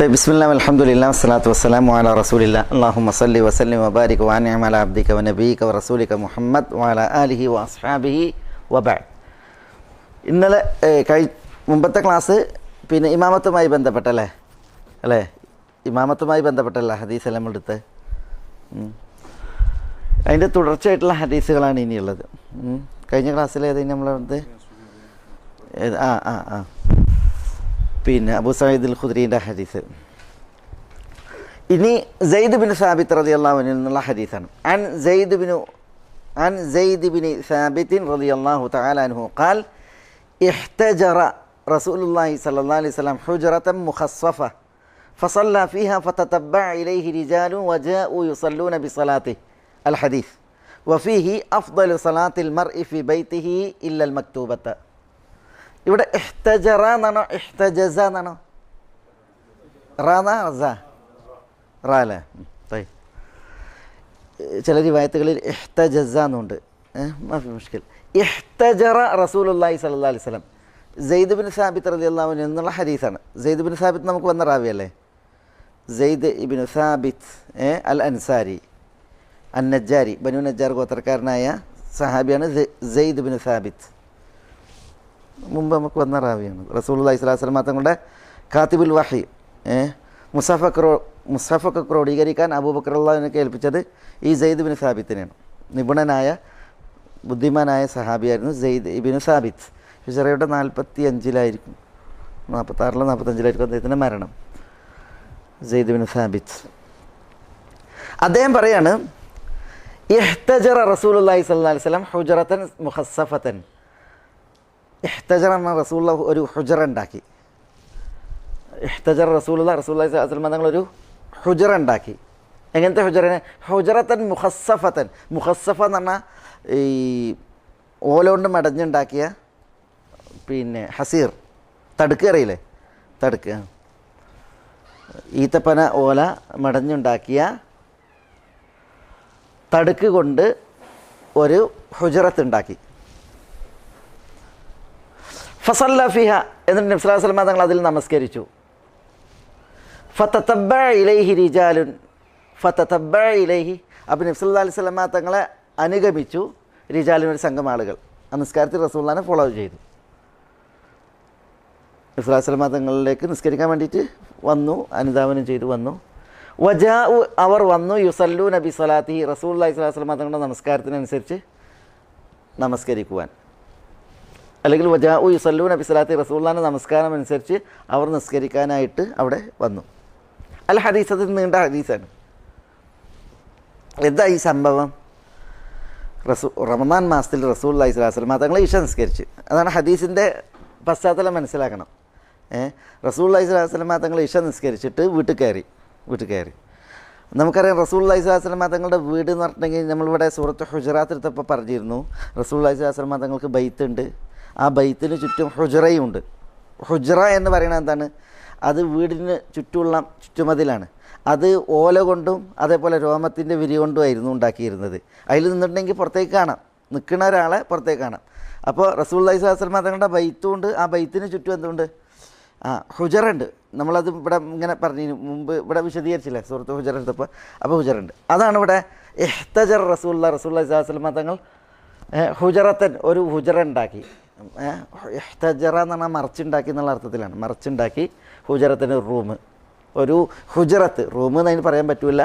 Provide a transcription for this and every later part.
ബിസ്മില്ലാ അൽഹംദുലില്ലാ വസ്സലാത്തു വസ്സലാമു അലാ റസൂലില്ലാ അല്ലാഹുമ്മ സല്ലി വസല്ലിം വബാരിക് വഅൻഇം അലാ അബ്ദിക വനബിയിക വറസൂലിക മുഹമ്മദ് വഅലാ ആലിഹി വഅസ്ഹാബിഹി വബഅദ്. ഇന്നലെ മുമ്പത്തെ ക്ലാസ് പിന്നെ ഇമാമത്തുമായി ബന്ധപ്പെട്ടല്ലേ അല്ലേ? ഇമാമത്തുമായി ബന്ധപ്പെട്ടല്ല ഹദീസെല്ലാം എടുത്ത് അതിൻ്റെ തുടർച്ചയായിട്ടുള്ള ഹദീസുകളാണ് ഇനിയുള്ളത്. കഴിഞ്ഞ ക്ലാസ്സിൽ ഏതെങ്കിലും നമ്മളത് പിന്നെ അബൂ സഈദ് അൽ ഖുദ്രീൻ്റെ ഹദീസ്. ഇനി സെയ്ദ് ബിൻ സാബിത്ത് റളിയല്ലാഹു അൻഹു എന്നുള്ള ഹദീസാണ്. അൻ സെയ്ദ് ബിൻ സാബിത്ത് റളിയല്ലാഹു തആല അൻഹു ഖാൽ ഇഹ്തജറ റസൂലുള്ളാഹി സ്വല്ലല്ലാഹു അലൈഹി വസല്ലം ഹുജ്റതൻ മുഖസ്സഫ ഫസല്ല ഫീഹാ ഫതതബ്ബഅ ഇലൈഹി റിജാലു വജാഉ യുസല്ലൂന ബിസലാത്തിഹി അൽ ഹദീസ് വഫീഹി അഫ്ദലു സലാത്തിൽ മർഇ ഫി ബൈതിഹി ഇല്ലൽ മക്തൂബത. ഇവിടെ ഇഹ്തജറ എന്നാണോ ഇഹ്തജസ എന്നാണോ? റാല. ചില റിവായത്തുകളിൽ ഇഹ്തജസ എന്നുണ്ട്. മുഷ്കിൽ. ഇഹ്തജറ റസൂലുള്ളാഹി സ്വല്ലല്ലാഹു അലൈഹി വസല്ലം സെയ്ദ് ബിൻ സാബിത്ത് റളിയല്ലാഹു അൻഹു എന്നുള്ള ഹദീസാണ്. സെയ്ദ് ബിൻ സാബിത്ത് നമുക്ക് വന്ന റാവിയല്ലേ? സെയ്ദ് ഇബ്നു സാബിത്ത് അൽ അൻസാരി അന്നജാരി ബനു നജ്ജാർ ഗോത്രക്കാരനായ സഹാബിയാണ് സെയ്ദ് ബിൻ സാബിത്ത്. മുമ്പ് നമുക്ക് വന്ന റാവിയാണ്. റസൂലുള്ളാഹി സ്വല്ലല്ലാഹു അലൈഹി വസല്ലം തങ്ങളുടെ കാത്തിബുൽ വഹി മുസഫൊക്കെ ക്രോഡീകരിക്കാൻ അബൂബക്കർ റളിയല്ലാഹുവിനെ ഏൽപ്പിച്ചത് ഈ സെയ്ദ് ബിൻ സാബിത്തിനെയാണ്. നിപുണനായ ബുദ്ധിമാനായ സഹാബിയായിരുന്നു സെയ്ദ് ഇബ്നു സാബിത്ത്. ഹിജ്റയുടെ 45-ലായിരിക്കും, 46-ലോ 45-ലായിരിക്കും അദ്ദേഹത്തിൻ്റെ മരണം. സെയ്ദ് ബിൻ സാബിത്ത് അദ്ദേഹം പറയാണ് ഇഹ്തജറ റസൂലുള്ളാഹി സ്വല്ലല്ലാഹു അലൈഹി വസല്ലം ഹുജ്റതൻ മുഖസ്സഫതൻ. ഇഹ്തജറ എന്ന റസൂലുള്ള ഒരു ഹുജറ ഉണ്ടാക്കി. ഇഹ്തജറ റസൂലുള്ളാഹി സ്വല്ലല്ലാഹു അലൈഹി വസല്ലം തങ്ങളൊരു ഹുജറ ഉണ്ടാക്കി. എങ്ങനത്തെ ഹുജറനെ? ഹുജറത്തൻ മുഖസ്സഫത്തൻ. മുഖസ്സഫ എന്ന് പറഞ്ഞാൽ ഈ ഓല കൊണ്ട് മെടഞ്ഞുണ്ടാക്കിയ പിന്നെ ഹസീർ, തടുക്ക് അറിയില്ലേ? തടുക്ക്, ഈത്തപ്പന ഓല മെടഞ്ഞുണ്ടാക്കിയ തടുക്ക് കൊണ്ട് ഒരു ഹുജറത്ത് ഉണ്ടാക്കി. ഫസല്ല ഫിഹ, എന്നിട്ട് നബി സല്ലല്ലാഹു അലൈഹി വസല്ലം തങ്ങൾ അതിൽ നമസ്കരിച്ചു. ഫതതബ്ബഅ ഇലൈഹി റിജാലുൻ ഫതതബ്ബഅ ഇലൈഹി, അപ്പോൾ നബി സല്ലല്ലാഹു അലൈഹി വസല്ലം തങ്ങളെ അനുഗമിച്ചു റിജാലുൻ, ഒരു സംഘം ആളുകൾ. ആ നിസ്കാരത്തിൽ റസൂലുള്ളാഹിനെ ഫോളോ ചെയ്തു. നബി സല്ലല്ലാഹു അലൈഹി വസല്ലം തങ്ങളിലേക്ക് നിസ്കരിക്കാൻ വേണ്ടിയിട്ട് വന്നു, അനുധാവനം ചെയ്തു വന്നു. വജാഉ, അവർ വന്നു. യുസല്ലൂന ബിസലാത്തിഹി, റസൂലുള്ളാഹി സ്വല്ലല്ലാഹു അലൈഹി വസല്ലം തങ്ങളുടെ നമസ്കാരത്തിനനുസരിച്ച് നമസ്കരിക്കുവാൻ, അല്ലെങ്കിൽ വജാഉ യുസല്ലൂന ബിസലാത്തി, റസൂലുള്ളാഹിന്റെ നമസ്കാരം അനുസരിച്ച് അവർ നിസ്കരിക്കാനായിട്ട് അവിടെ വന്നു. അൽ ഹദീസ്, അത് നീണ്ട ഹദീസാണ്. എന്താ ഈ സംഭവം? റമദാൻ മാസത്തിൽ റസൂലുള്ളാഹി സ്വല്ലല്ലാഹു അലൈഹി വസല്ലം തങ്ങൾ ഇശ നിസ്കരിച്ച്. അതാണ് ഹദീസിൻ്റെ പശ്ചാത്തലം മനസ്സിലാക്കണം. റസൂലുള്ളാഹി സ്വല്ലല്ലാഹു അലൈഹി വസല്ലം തങ്ങൾ ഇശ നിസ്കരിച്ചിട്ട് വീട്ടിൽ കയറി. നമുക്കറിയാം റസൂലുള്ളാഹി സ്വല്ലല്ലാഹു അലൈഹി വസല്ലം തങ്ങളുടെ വീട് എന്ന് പറഞ്ഞിട്ടുണ്ടെങ്കിൽ നമ്മളിവിടെ സൂറത്ത് ഹുജറാത്ത് എടുത്തപ്പോൾ പറഞ്ഞിരുന്നു, റസൂലുള്ളാഹി സ്വല്ലല്ലാഹു അലൈഹി വസല്ലം തങ്ങൾക്ക് ബൈത്തുണ്ട്. ആ ബൈത്തിന് ചുറ്റും ഹുജറയും ഉണ്ട്. ഹുജറ എന്ന് പറയുന്നത് എന്താണ്? അത് വീടിന് ചുറ്റുമുള്ള ചുറ്റുമതിലാണ്. അത് ഓല കൊണ്ടും അതേപോലെ രോമത്തിൻ്റെ വിരി കൊണ്ടുമായിരുന്നു ഉണ്ടാക്കിയിരുന്നത്. അതിൽ നിന്നിട്ടുണ്ടെങ്കിൽ പുറത്തേക്ക് കാണാം, നിൽക്കുന്ന ഒരാളെ പുറത്തേക്ക് കാണാം. അപ്പോൾ റസൂലുള്ളാഹി സ്വല്ലല്ലാഹു അലൈഹി വസല്ലം തങ്ങളുടെ ബൈത്തും ഉണ്ട്. ആ ബൈത്തിന് ചുറ്റും എന്തുണ്ട്? ഹുജറുണ്ട്. നമ്മളത് ഇവിടെ ഇങ്ങനെ പറഞ്ഞു മുമ്പ്, ഇവിടെ വിശദീകരിച്ചില്ലേ സൂറത്ത് ഹുജറ എടുത്തപ്പോൾ. അപ്പോൾ ഹുജറുണ്ട്. അതാണ് ഇവിടെ ഇഹ്തജർ റസൂലുള്ളാഹി സ്വല്ലല്ലാഹു അലൈഹി വസല്ലം തങ്ങൾ ഹുജറത്തൻ, ഒരു ഹുജറ ഉണ്ടാക്കി. ഇഹ്തജറ എന്ന് പറഞ്ഞാൽ മറച്ചുണ്ടാക്കി എന്നുള്ള അർത്ഥത്തിലാണ്. മറച്ചുണ്ടാക്കി. ഹുജറത്തിന് റൂം, ഒരു ഹുജറത്ത്, റൂം എന്ന് അതിന് പറയാൻ പറ്റില്ല,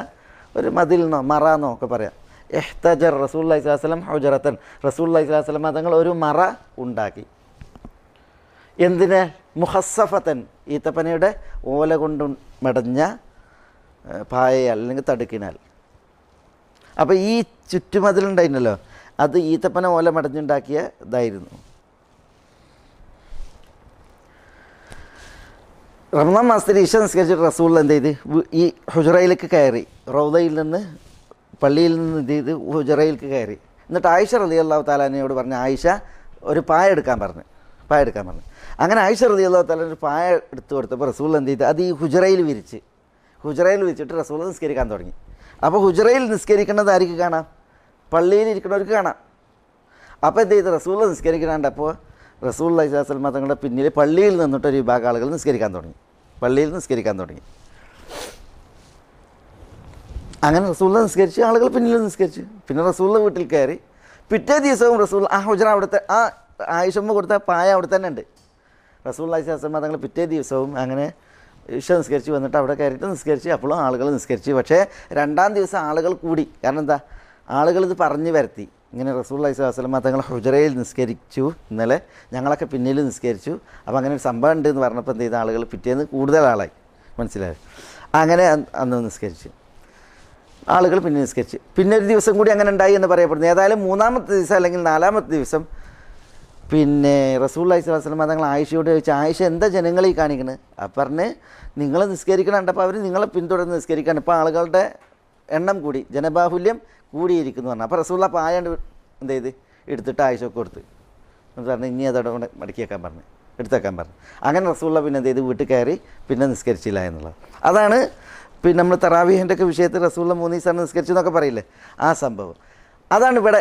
ഒരു മതിലെന്നോ മറന്നോ ഒക്കെ പറയാം. ഇഹ്തജർ റസൂലുള്ളാഹി സ്വല്ലല്ലാഹു അലൈഹി വസല്ലം ഹുജറത്തൻ, റസൂലുള്ളാഹി സ്വല്ലല്ലാഹു അലൈഹി വസല്ലം തങ്ങൾ ഒരു മറ ഉണ്ടാക്കി. എന്തിന്? മുഖസ്സഫത്തൻ, ഈത്തപ്പനയുടെ ഓല കൊണ്ട് മെടഞ്ഞ പായയാൽ അല്ലെങ്കിൽ തടുക്കിനാൽ. അപ്പോൾ ഈ ചുറ്റുമതിലുണ്ടായിരുന്നല്ലോ, അത് ഈത്തപ്പന ഓല മെടഞ്ഞുണ്ടാക്കിയ ഇതായിരുന്നു. റമദാൻ മാസത്തിൽ ഇശ നിസ്കരിച്ചിട്ട് റസൂൽ എന്ത് ചെയ്ത് ഈ ഹുജറയിലേക്ക് കയറി. റൗദയിൽ നിന്ന്, പള്ളിയിൽ നിന്ന് എന്ത് ചെയ്ത് ഹുജറയിലേക്ക് കയറി. എന്നിട്ട് ആയിഷ റളിയല്ലാഹു തആല അൻഹയോട് പറഞ്ഞു, ആയിഷ ഒരു പായ എടുക്കാൻ പറഞ്ഞു. അങ്ങനെ ആയിഷ റളിയല്ലാഹു തആല ഒരു പായ എടുത്തു കൊടുത്തപ്പോൾ റസൂൽ എന്ത് ചെയ്ത് അത് ഈ ഹുജറയിൽ വിരിച്ചിട്ട് റസൂൽ നിസ്കരിക്കാൻ തുടങ്ങി. അപ്പോൾ ഹുജറയിൽ നിസ്കരിക്കുന്നത് ആർക്ക് കാണാം? പള്ളിയിൽ ഇരിക്കുന്നവർക്ക് കാണാം. അപ്പോൾ എന്ത് ചെയ്ത് റസൂൽ നിസ്കരിക്കണണ്ട്. അപ്പോൾ റസൂലുള്ളാഹി സ്വല്ലല്ലാഹു അലൈഹി വസല്ലം തങ്ങളുടെ പിന്നിൽ പള്ളിയിൽ നിന്നിട്ടൊരു വിഭാഗം ആളുകൾ നിസ്കരിക്കാൻ തുടങ്ങി. അങ്ങനെ റസൂള്ള നിസ്കരിച്ച് ആളുകൾ പിന്നിൽ നിസ്കരിച്ചു. പിന്നെ റസൂള്ള വീട്ടിൽ കയറി. പിറ്റേ ദിവസവും റസൂൽ ആ ഹുജറ അവിടുത്തെ ആ ആയിഷമ്മ കൊടുത്ത പായ അവിടെ തന്നെ ഉണ്ട്. റസൂൽ അലൈഹി തങ്ങൾ പിറ്റേ ദിവസവും അങ്ങനെ ഇഷ നിസ്കരിച്ച് വന്നിട്ട് അവിടെ കയറിയിട്ട് നിസ്കരിച്ച്. അപ്പോഴും ആളുകൾ നിസ്കരിച്ചു. പക്ഷേ രണ്ടാം ദിവസം ആളുകൾ കൂടി. കാരണം എന്താ, ആളുകൾ ഇത് പറഞ്ഞു വരുത്തി. ഇങ്ങനെ റസൂൽ അലൈഹി തങ്ങൾ ഹുജറയിൽ നിസ്കരിച്ചു ഇന്നലെ, ഞങ്ങളൊക്കെ പിന്നിൽ നിസ്കരിച്ചു. അപ്പോൾ അങ്ങനെ ഒരു സംഭവം ഉണ്ട് എന്ന് പറഞ്ഞപ്പോൾ എന്ത് ചെയ്ത ആളുകൾ പിറ്റേന്ന് കൂടുതൽ ആളായി. മനസ്സിലായി? അങ്ങനെ അന്ന് നിസ്കരിച്ചു. ആളുകൾ പിന്നെ നിസ്കരിച്ച്. പിന്നെ ഒരു ദിവസം കൂടി അങ്ങനെ ഉണ്ടായി എന്ന് പറയപ്പെടുന്നു. ഏതായാലും മൂന്നാമത്തെ ദിവസം അല്ലെങ്കിൽ നാലാമത്തെ ദിവസം പിന്നെ റസൂൽ അലൈഹി സ്വലാം തങ്ങൾ ആയിഷയോട് ചോദിച്ചു, ആയിഷ എന്താ ജനങ്ങളീ കാണിക്കുന്നത്? അപ്പം പറഞ്ഞ് നിങ്ങൾ നിസ്കരിക്കണം കണ്ടപ്പോൾ അവർ നിങ്ങളെ പിന്തുടർന്ന് നിസ്കരിക്കുകയാണ്. ഇപ്പോൾ ആളുകളുടെ എണ്ണം കൂടി, ജനബാഹുല്യം കൂടിയിരിക്കുന്നു പറഞ്ഞു. അപ്പോൾ റസൂൽ പായാണ്ട് എന്ത് ചെയ്ത് എടുത്തിട്ട് ആയിഷയൊക്കെ കൊടുത്ത് എന്ന് പറഞ്ഞ് ഇനി അതോടെ കൊണ്ട് മടക്കി വെക്കാൻ പറഞ്ഞു, എടുത്തേക്കാൻ പറഞ്ഞു. അങ്ങനെ റസൂൽ പിന്നെ എന്ത് ചെയ്ത് വീട്ടിൽ കയറി പിന്നെ നിസ്കരിച്ചില്ല എന്നുള്ളത്. അതാണ് പിന്നെ നമ്മൾ തറാവീഹിൻ്റെ ഒക്കെ വിഷയത്തിൽ റസൂൽ 3 ദിവസം നിസ്കരിച്ചു എന്നൊക്കെ പറയില്ലേ, ആ സംഭവം. അതാണ് ഇവിടെ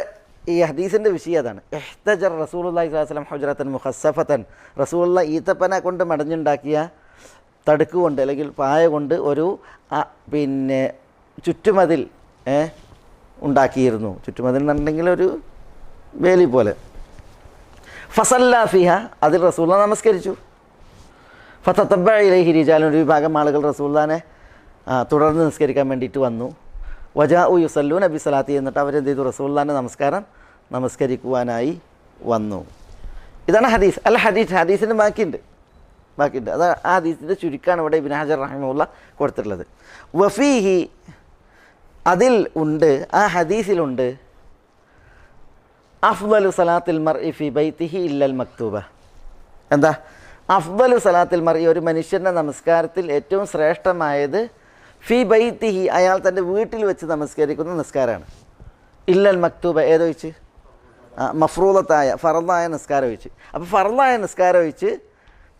ഈ ഹദീസിൻ്റെ വിഷയം. അതാണ് ഇഹ്തജർ റസൂലുള്ളാഹി സ്വല്ലല്ലാഹു അലൈഹി വസല്ലം ഹുജ്റത്തൻ മുഖസ്സഫത്തൻ. റസൂലുള്ള ഈത്തപ്പന കൊണ്ട് മടഞ്ഞുണ്ടാക്കിയ തടുക്ക് കൊണ്ട് അല്ലെങ്കിൽ പായ കൊണ്ട് ഒരു പിന്നെ ചുറ്റുമതിൽ ഉണ്ടാക്കിയിരുന്നു. ചുറ്റുമതിൽ എന്നുണ്ടെങ്കിൽ ഒരു വേലി പോലെ. ഫസല്ല ഫിഹ, അതിൽ റസൂലുള്ള നമസ്കരിച്ചു. ഫതതബ്ബഅ ഇലൈഹി റിജാലുൻ, ഒരു വിഭാഗം ആളുകൾ റസൂലുള്ളാഹിനെ തുടർന്ന് നിസ്കരിക്കാൻ വേണ്ടിയിട്ട് വന്നു. വജാഉ യുസല്ലൂന ബിസ്സലാത്തി, എന്നിട്ട് അവരെന്ത് ചെയ്തു, റസൂലുള്ളാഹിന്റെ നമസ്കരിക്കുവാനായി വന്നു. ഇതാണ് ഹദീസ്. അല്ല ഹദീസിന് ബാക്കിയുണ്ട്. അത് ആ ഹദീസിൻ്റെ ചുരുക്കാണ് ഇവിടെ ഇബ്നു ഹജർ റഹിമഹുല്ലാഹ് കൊടുത്തിട്ടുള്ളത്. വഫീഹി, അതിൽ ഉണ്ട്, ആ ഹദീസിലുണ്ട്, അഫ്ദലു സലാത്തിൽ മർഇ ഫി ബൈത്തിഹി ഇല്ലൽ മക്തൂബ. എന്താ അഫ്ദലു സലാത്തിൽ മർഇ, ഒരു മനുഷ്യൻ്റെ നമസ്കാരത്തിൽ ഏറ്റവും ശ്രേഷ്ഠമായത് ഫി ബൈത്തിഹി, അയാൾ തൻ്റെ വീട്ടിൽ വെച്ച് നമസ്കരിക്കുന്ന നിസ്കാരമാണ്. ഇല്ലൽ മക്തൂബ ഏതൊഴിച്ച്, മഫ്റൂദത്തായ ഫറദായ നിസ്കാരം ഒഴിച്ച്. അപ്പോൾ ഫറദായ നിസ്കാരം ഒഴിച്ച്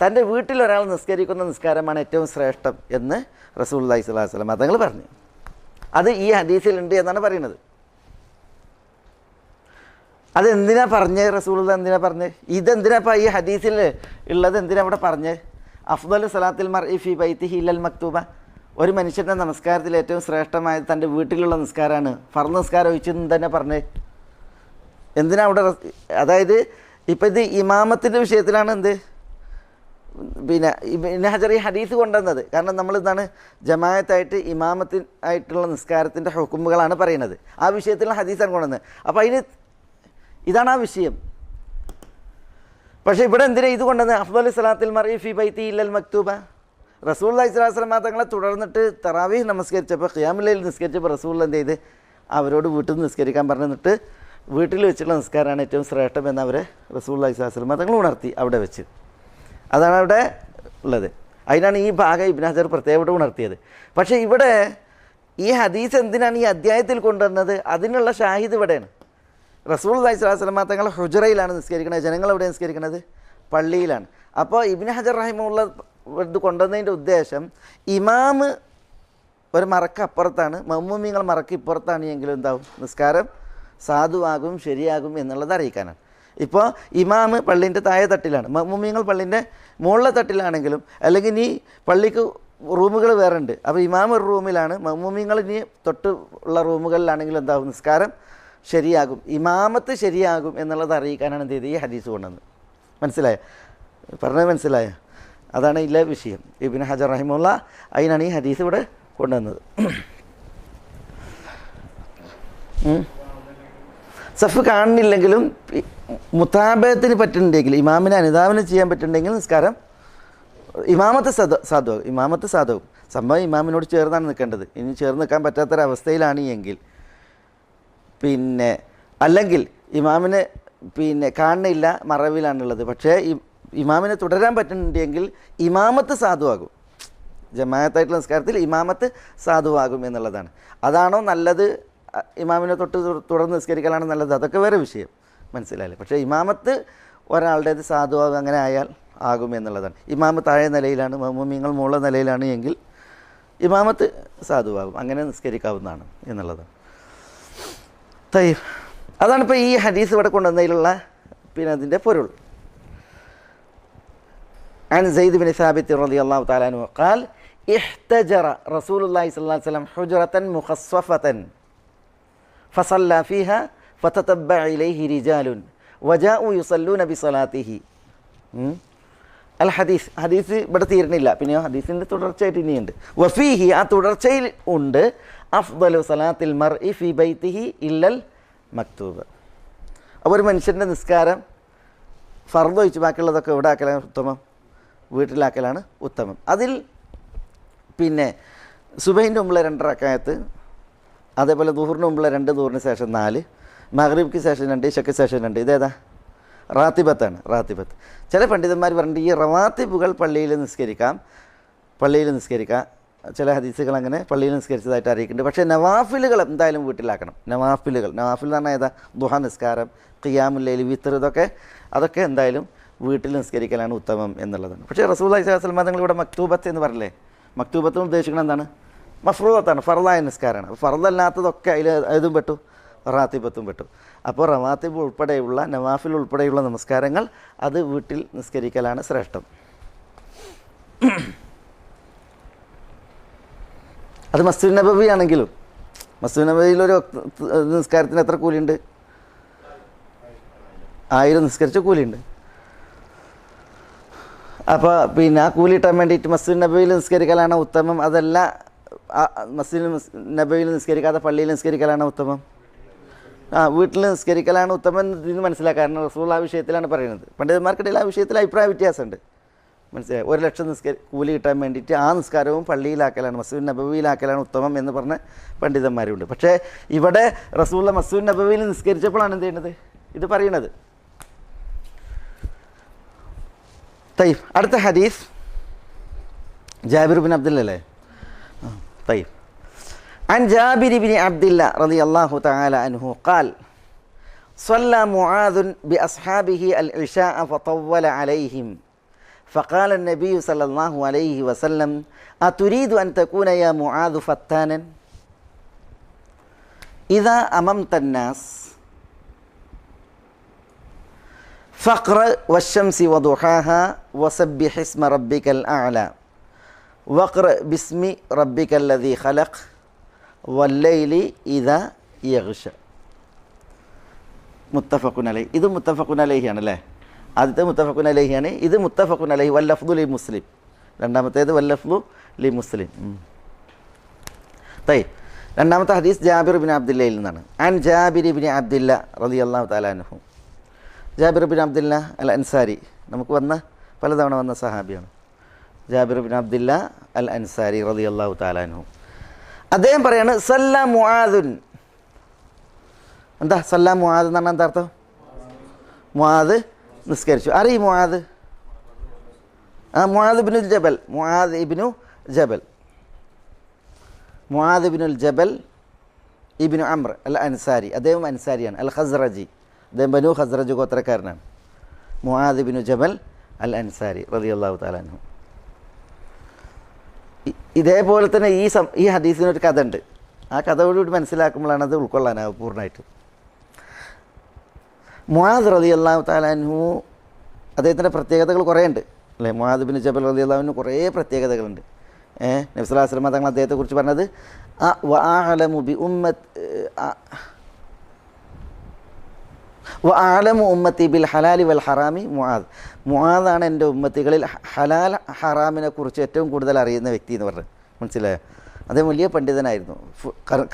തൻ്റെ വീട്ടിൽ ഒരാൾ നിസ്കരിക്കുന്ന നിസ്കാരമാണ് ഏറ്റവും ശ്രേഷ്ഠം എന്ന് റസൂലുള്ളാഹി സ്വല്ലല്ലാഹു അലൈഹി വസല്ലം തങ്ങൾ പറഞ്ഞു. അത് ഈ ഹദീസിലുണ്ട് എന്നാണ് പറയുന്നത്. അതെന്തിനാ പറഞ്ഞത് റസൂലുള്ളാഹി, എന്തിനാ പറഞ്ഞത്? ഇതെന്തിനാ ഈ ഹദീസിൽ ഉള്ളത്? എന്തിനാ ഇവിടെ പറഞ്ഞത്? അഫ്ദലു സലാത്തിൽ മർഇ ഫി ബൈത്തിഹി ഇല്ലൽ മക്തൂബ, ഒരു മനുഷ്യൻ്റെ നമസ്കാരത്തിൽ ഏറ്റവും ശ്രേഷ്ഠമായത് തൻ്റെ വീട്ടിലുള്ള നിസ്കാരമാണ്, ഫർദ് നിസ്കാരം ഒഴിച്ചെന്ന് തന്നെ പറഞ്ഞത്. എന്തിനാ അവിടെ? അതായത് ഇപ്പം ഇത് ഇമാമത്തിൻ്റെ വിഷയത്തിലാണ് എന്ത് പിന്നെ ഇബ്നു ഹജർ ഈ ഹദീസ് കൊണ്ടുവന്നത്. കാരണം നമ്മളിതാണ് ജമാഅത്തായിട്ട് ഇമാമത്തിനായിട്ടുള്ള നിസ്കാരത്തിൻ്റെ ഹുക്കുമുകളാണ് പറയുന്നത്. ആ വിഷയത്തിലുള്ള ഹദീസാണ് കൊണ്ടുവന്നത്. അപ്പോൾ അതിന് ഇതാണ് ആ വിഷയം. പക്ഷേ ഇവിടെ എന്തിനാ ഇത് കൊണ്ടുവന്നത്? അഫ്ദലു സലാത്തിൽ മർഇ ഫി ബൈത്തി ഇല്ലൽ മക്തൂബ. റസൂലുള്ളാഹി സ്വല്ലല്ലാഹു അലൈഹി വസല്ലം തങ്ങളെ തുടർന്നിട്ട് തറാവീഹ് നമസ്കരിച്ചപ്പോൾ ഖിയാമുൽ ലൈൽ നിസ്കരിച്ചപ്പോൾ റസൂൽ എന്ത് ചെയ്ത് അവരോട് വീട്ടിൽ നിന്ന് നിസ്കരിക്കാൻ പറഞ്ഞിട്ട് വീട്ടിൽ വെച്ചുള്ള നിസ്കാരമാണ് ഏറ്റവും ശ്രേഷ്ഠം എന്ന് അവരെ റസൂലുള്ളാഹി സ്വല്ലല്ലാഹു അലൈഹി വസല്ലം തങ്ങൾ ഉണർത്തി അവിടെ വെച്ച്. അതാണ് അവിടെ ഉള്ളത്. അതിനാണ് ഈ ഭാഗം ഇബ്നു ഹജർ പ്രത്യേകം ഉണർത്തിയത്. പക്ഷേ ഇവിടെ ഈ ഹദീസ് എന്തിനാണ് ഈ അധ്യായത്തിൽ കൊണ്ടുവന്നത്? അതിനുള്ള ഷാഹിദ് ഇവിടെയാണ്. റസൂലുള്ളാഹി സ്വല്ലല്ലാഹു അലൈഹി വസല്ലം തങ്ങൾ ഹുജറയിലാണ് നിസ്കരിക്കുന്നത്, ജനങ്ങൾ എവിടെ നിസ്കരിക്കുന്നത്? പള്ളിയിലാണ്. അപ്പോൾ ഇബ്നു ഹജർ റഹിമഹുല്ലാഹ് ഇത് കൊണ്ടുവന്നതിൻ്റെ ഉദ്ദേശം ഇമാമ് ഒരു മറക്ക് അപ്പുറത്താണ്, മഅ്മൂമീങ്ങൾ മറക്ക് ഇപ്പുറത്താണ് എങ്കിലും എന്താവും, നിസ്കാരം സാധുവാകും ശരിയാകും എന്നുള്ളത് അറിയിക്കാനാണ്. ഇപ്പോൾ ഇമാമ് പള്ളീൻ്റെ താഴെ തട്ടിലാണ്, മഅ്മൂമീങ്ങൾ പള്ളീൻ്റെ മുകളിലെ തട്ടിലാണെങ്കിലും, അല്ലെങ്കിൽ ഇനി പള്ളിക്ക് റൂമുകൾ വേറെ ഉണ്ട്. അപ്പോൾ ഇമാം ഒരു റൂമിലാണ്, മഅ്മൂമീങ്ങൾ ഇനി തൊട്ട് ഉള്ള റൂമുകളിലാണെങ്കിലും എന്താവും, നിസ്കാരം ശരിയാകും, ഇമാമത്ത് ശരിയാകും എന്നുള്ളത് അറിയിക്കാനാണ് എന്ത് ചെയ്ത് ഈ ഹദീസ് കൊണ്ടുവന്നത്. മനസ്സിലായോ? പറഞ്ഞത് മനസ്സിലായോ? അതാണ് ഇതിലെ വിഷയം. ഇബ്നു ഹജർ റഹിമഹുല്ലാഹ് അതിനാണ് ഈ ഹദീസ് ഇവിടെ കൊണ്ടുവന്നത്. സഫ് കാണുന്നില്ലെങ്കിലും മുതാബത്തിന് പറ്റുന്നുണ്ടെങ്കിൽ, ഇമാമിനെ അനുധാവനം ചെയ്യാൻ പറ്റുന്നുണ്ടെങ്കിൽ നിസ്കാരം ഇമാമത്ത് സാധുവാകും. ഇമാമത്ത് സാധുവാകും. സംഭവം ഇമാമിനോട് ചേർന്നാണ് നിൽക്കേണ്ടത്. ഇനി ചേർന്ന് നിൽക്കാൻ പറ്റാത്തൊരവസ്ഥയിലാണ് എങ്കിൽ പിന്നെ, അല്ലെങ്കിൽ ഇമാമിന് പിന്നെ കാണുന്നില്ല, മറവിലാണുള്ളത്, പക്ഷേ ഇമാമിനെ തുടരാൻ പറ്റുന്നുണ്ടെങ്കിൽ ഇമാമത്ത് സാധുവാകും. ജമാഅത്തായിട്ടുള്ള നിസ്കാരത്തിൽ ഇമാമത്ത് സാധുവാകും എന്നുള്ളതാണ്. അതാണോ നല്ലത്, ഇമാമിനെ തുടർന്ന് നിസ്കരിക്കലാണ് നല്ലത്, അതൊക്കെ വേറെ വിഷയം. മനസ്സിലായില്ലേ? പക്ഷേ ഇമാമത്ത് ഒരാളുടേത് സാധുവാകും, അങ്ങനെ ആയാൽ ആകും എന്നുള്ളതാണ്. ഇമാമ് താഴെ നിലയിലാണ്, മഅ്മൂമീങ്ങൾ മുകളിലെ നിലയിലാണ് എങ്കിൽ ഇമാമത്ത് സാധുവാകും, അങ്ങനെ നിസ്കരിക്കാവുന്നതാണ് എന്നുള്ളതാണ്. തയ്യബ്, അതാണിപ്പോൾ ഈ ഹദീസ് ഇവിടെ കൊണ്ടുവന്നതിലുള്ള പിന്നെ അതിൻ്റെ പൊരുൾ. عن زيد بن ثابت رضي الله تعالى عنه قال ഇഹ്തജറ റസൂലുള്ളാഹി സ്വല്ലല്ലാഹു അലൈഹി വസല്ലം ഹുജ്റതൻ മുഖസ്സഫതൻ ഫസല്ല ഫീഹ ഫതതബ്ബഅ ഇലൈഹി റിജാലുൻ വജാഉ യുസല്ലൂന ബിസലാത്തിഹി. അൽ ഹദീസ്, ഹദീസ് ഇവിടെ തീരുന്നില്ല, പിന്നെയോ ഹദീസിൻ്റെ തുടർച്ചയായിട്ട് ഇനിയുണ്ട്. വഫീഹി, ആ തുടർച്ചയിൽ ഉണ്ട്, അഫ്ദലു സലാത്തിൽ മർഇ ഫി ബൈത്തിഹി ഇല്ലൽ മക്തൂബ്. അപ്പോൾ ഒരു മനുഷ്യൻ്റെ നിസ്കാരം ഫർദ് ഒഴിച്ച് ബാക്കിയുള്ളതൊക്കെ ഇവിടെ ആക്കലാണ് ഉത്തമം, വീട്ടിലാക്കലാണ് ഉത്തമം. അതിൽ പിന്നെ സുബഹിൻ്റെ മുമ്പുള്ള 2 റക്അത്ത്, അതേപോലെ ദുഹറിന് മുമ്പുള്ള 2, ദുഹറിന് ശേഷം 4, മഗ്രിബ്ക്ക് ശേഷം 2, ഇശയ്ക്ക് ശേഷം 2. ഇതേതാ? റാത്തിബത്താണ്. റാത്തിബത്ത്. ചില പണ്ഡിതന്മാർ പറഞ്ഞിട്ട് ഈ റവാത്തിബുകൾ പള്ളിയിൽ നിസ്കരിക്കാം. ചില ഹദീസുകൾ അങ്ങനെ പള്ളിയിൽ നിസ്കരിച്ചതായിട്ട് അറിയിക്കുന്നുണ്ട്. പക്ഷേ നവാഫിലുകൾ എന്തായാലും വീട്ടിലാക്കണം. നവാഫിൽ എന്ന് പറഞ്ഞാൽ ഏതാ? ദുഹ നിസ്കാരം, ഖിയാമുൽ ലൈൽ, വിത്ർ, അതൊക്കെ എന്തായാലും വീട്ടിൽ നിസ്കരിക്കലാണ് ഉത്തമം എന്നുള്ളതാണ്. പക്ഷേ റസൂലുള്ളാഹി സ്വല്ലല്ലാഹു അലൈഹി വസല്ലം ഇവിടെ മക്തൂബത്ത് എന്ന് പറഞ്ഞില്ലേ? മക്തൂബത്ത് ഉദ്ദേശിക്കുന്നത് എന്താണ്? മഫ്റൂദത്താണ്, ഫർദായ നിസ്കാരമാണ്. ഫർദല്ലാത്തതൊക്കെ അതും പെട്ടു, റാത്തിബത്തും പെട്ടു. അപ്പോൾ റവാത്തിബ് ഉൾപ്പെടെയുള്ള നവാഫിൽ ഉൾപ്പെടെയുള്ള നമസ്കാരങ്ങൾ അത് വീട്ടിൽ നിസ്കരിക്കലാണ് ശ്രേഷ്ഠം. അത് മസ്ജിദ് നബവി ആണെങ്കിലും, മസ്ജിദ് നബവിയിലൊരു നിസ്കാരത്തിന് എത്ര കൂലിയുണ്ട്? 1000 നിസ്കരിച്ച കൂലിയുണ്ട്. അപ്പോൾ പിന്നെ ആ കൂലി കിട്ടാൻ വേണ്ടിയിട്ട് മസ്ജിദ് നബവിയിൽ നിസ്കരിക്കലാണ് ഉത്തമം, അതല്ല മസ്ജിദ് നബവിയിൽ നിസ്കരിക്കാതെ പള്ളിയിൽ നിസ്കരിക്കലാണ് ഉത്തമം? വീട്ടിൽ നിസ്കരിക്കലാണ് ഉത്തമം എന്ന് മനസ്സിലാക്കുക. കാരണം റസൂലുള്ളാഹി ആ വിഷയത്തിലാണ് പറയുന്നത്. പണ്ഡിതന്മാർക്കിടയിൽ ആ വിഷയത്തിൽ അഭിപ്രായ വ്യത്യാസമുണ്ട്, മനസ്സിലായി. 1 ലക്ഷം കൂലി കിട്ടാൻ വേണ്ടിയിട്ട് ആ നിസ്കാരവും പള്ളിയിലാക്കലാണ്, മസ്ജിദ് നബവിയിലാക്കലാണ് ഉത്തമം എന്ന് പറഞ്ഞ പണ്ഡിതന്മാരുണ്ട്. പക്ഷേ ഇവിടെ റസൂലുള്ളാഹി മസ്ജിദ് നബവിയിൽ നിസ്കരിച്ചപ്പോഴാണ് എന്ത് ചെയ്യുന്നത്? ഇത് പറയണത്. طيب, അടുത്ത ഹദീസ് ജാബിർ ബിൻ അബ്ദുല്ല അല്ലേ? طيب, عن جابر بن عبد الله رضي الله تعالى عنه قال صلى معاذ بأصحابه العشاء فطول عليهم فقال النبي صلى الله عليه وسلم أتريد أن تكون يا معاذ فتانا إذا أممت الناس فاقرأ والشمس وضحاها وسبح اسم ربك الأعلى واقرأ باسم ربك الذي خلق والليل إذا يغشى. മുത്തഫഖുൻ അലൈഹി. ഇത് മുത്തഫഖുൻ അലൈഹിയാണ് അല്ലേ? ആദ്യത്തെ മുത്തഫഖുൻ അലൈഹിയാണ്. ഇത് മുത്തഫഖുൻ അലൈഹി വല്ലഫ്ദു ലി മുസ്ലിം. രണ്ടാമത്തേത് വല്ലഫ്ദു ലി മുസ്ലിം. طيب, രണ്ടാമത്തെ ഹദീസ് ജാബിർ ബിൻ അബ്ദുല്ലയിൽ നിന്നാണ്. അൻ ജാബിർ ബിൻ അബ്ദുല്ല റളിയല്ലാഹു തആല അൻഹു. ജാബിർ ബിൻ അബ്ദുല്ല അൽ അൻസാരി, നമുക്ക് പലതവണ വന്ന സഹാബിയാണ്. ജാബിർ ബിൻ അബ്ദുല്ല അൽ അൻസാരി റളിയല്ലാഹു തആല അൻഹു. അദ്ദേഹം പറയാണ് സല്ല മുആദുൻ. എന്താ സല്ല മുആദ് എന്ന് പറഞ്ഞാൽ എന്താ അർത്ഥം? മുആദ് നിസ്കരിച്ചു. ആരീ മുആദ്? മുആദ് ഇബ്നുൽ ജബൽ. മുആദ് ഇബ്നുൽ ജബൽ ഇബ്നു അംർ അൽ അൻസാരി. അദ്ദേഹം അൻസാരിയാണ്. അൽ ഖസ്റജി, അദ്ദേഹം ബനു ഖസ്റജ് ഗോത്രക്കാരനാണ്. മുആദ് ഇബ്നു ജബൽ അൽ അൻസാരി റളിയല്ലാഹു തആല അൻഹു. ഇതേപോലെ തന്നെ ഈ ഹദീസിനൊരു കഥ ഉണ്ട്. ആ കഥയോടുകൂടി മനസ്സിലാക്കുമ്പോഴാണ് അത് ഉൾക്കൊള്ളാനാവും പൂർണ്ണമായിട്ട്. മുആദ് റളിയല്ലാഹു തആല അൻഹു, അദ്ദേഹത്തിൻ്റെ പ്രത്യേകതകൾ കുറേ ഉണ്ട് അല്ലേ? മുആദ് ഇബ്നു ജബൽ റളിയല്ലാഹു അൻഹു കുറേ പ്രത്യേകതകളുണ്ട്. നബി സല്ലല്ലാഹു അലൈഹി വസല്ലം തങ്ങൾ അദ്ദേഹത്തെക്കുറിച്ച് പറഞ്ഞത് വഅഅലമു ഉമ്മത്തി ബിൽ ഹലാലി വൽ ഹറാമി മുആദ്. മുആദാണ് എൻ്റെ ഉമ്മത്തികളിൽ ഹലാൽ ഹറാമിനെ കുറിച്ച് ഏറ്റവും കൂടുതൽ അറിയുന്ന വ്യക്തി എന്ന് പറഞ്ഞു. മനസ്സിലായോ? അദ്ദേഹം വലിയ പണ്ഡിതനായിരുന്നു,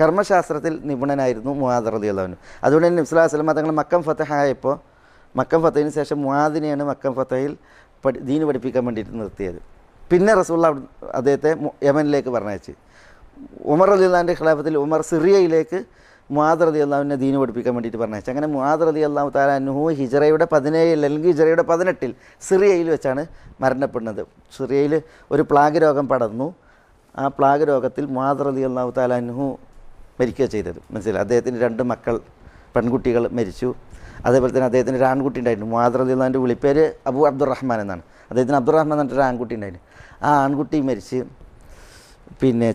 കർമ്മശാസ്ത്രത്തിൽ നിപുണനായിരുന്നു മുആദ് റളിയല്ലാഹു അൻഹു. അതുകൊണ്ട് തന്നെ നബി സല്ലല്ലാഹു അലൈഹി വസല്ലം തങ്ങൾ മക്കം ഫതഹായപ്പോൾ, മക്കം ഫതഹിന് ശേഷം മുആദിനെയാണ് മക്കം ഫതഹിൽ ദീൻ പഠിപ്പിക്കാൻ വേണ്ടിയിട്ട് നിർത്തിയത്. പിന്നെ റസൂലുള്ളാഹി അദ്ദേഹത്തെ യമനിലേക്ക് പറഞ്ഞയച്ച്. ഉമർ റളിയല്ലാഹുവിൻ്റെ ഖിലാഫത്തിൽ ഉമർ സിറിയയിലേക്ക് മുആദ് റളിയല്ലാഹുവിനെ ദീൻ പഠിപ്പിക്കാൻ വേണ്ടിയിട്ട് പറഞ്ഞയച്ചു. അങ്ങനെ മുആദ് റളിയല്ലാഹു തആല അൻഹു ഹിജ്റയുടെ 17 അല്ലെങ്കിൽ ഹിജ്റയുടെ 18 സിറിയയിൽ വെച്ചാണ് മരണപ്പെടുന്നത്. സിറിയയിൽ ഒരു പ്ലാഗ് രോഗം പടർന്നു. ആ പ്ലാഗ് രോഗത്തിൽ മുആദ് റളിയല്ലാഹു തആല അൻഹു മരിക്കുക ചെയ്തത്. മനസ്സിലായി? അദ്ദേഹത്തിന് 2 പെൺകുട്ടികൾ മരിച്ചു. അതേപോലെ തന്നെ അദ്ദേഹത്തിന് ഒരു ആൺകുട്ടി ഉണ്ടായിരുന്നു. മുആദ് റളിയല്ലാഹുവിൻ്റെ വിളിപ്പേര് അബൂ അബ്ദുറഹ്മാൻ എന്നാണ്. അദ്ദേഹത്തിന് അബ്ദുറഹ്മാൻ എന്ന് പറഞ്ഞിട്ടൊരു ആൺകുട്ടി ഉണ്ടായിരുന്നു. ആ ആൺകുട്ടി മരിച്ച്. പിന്നെ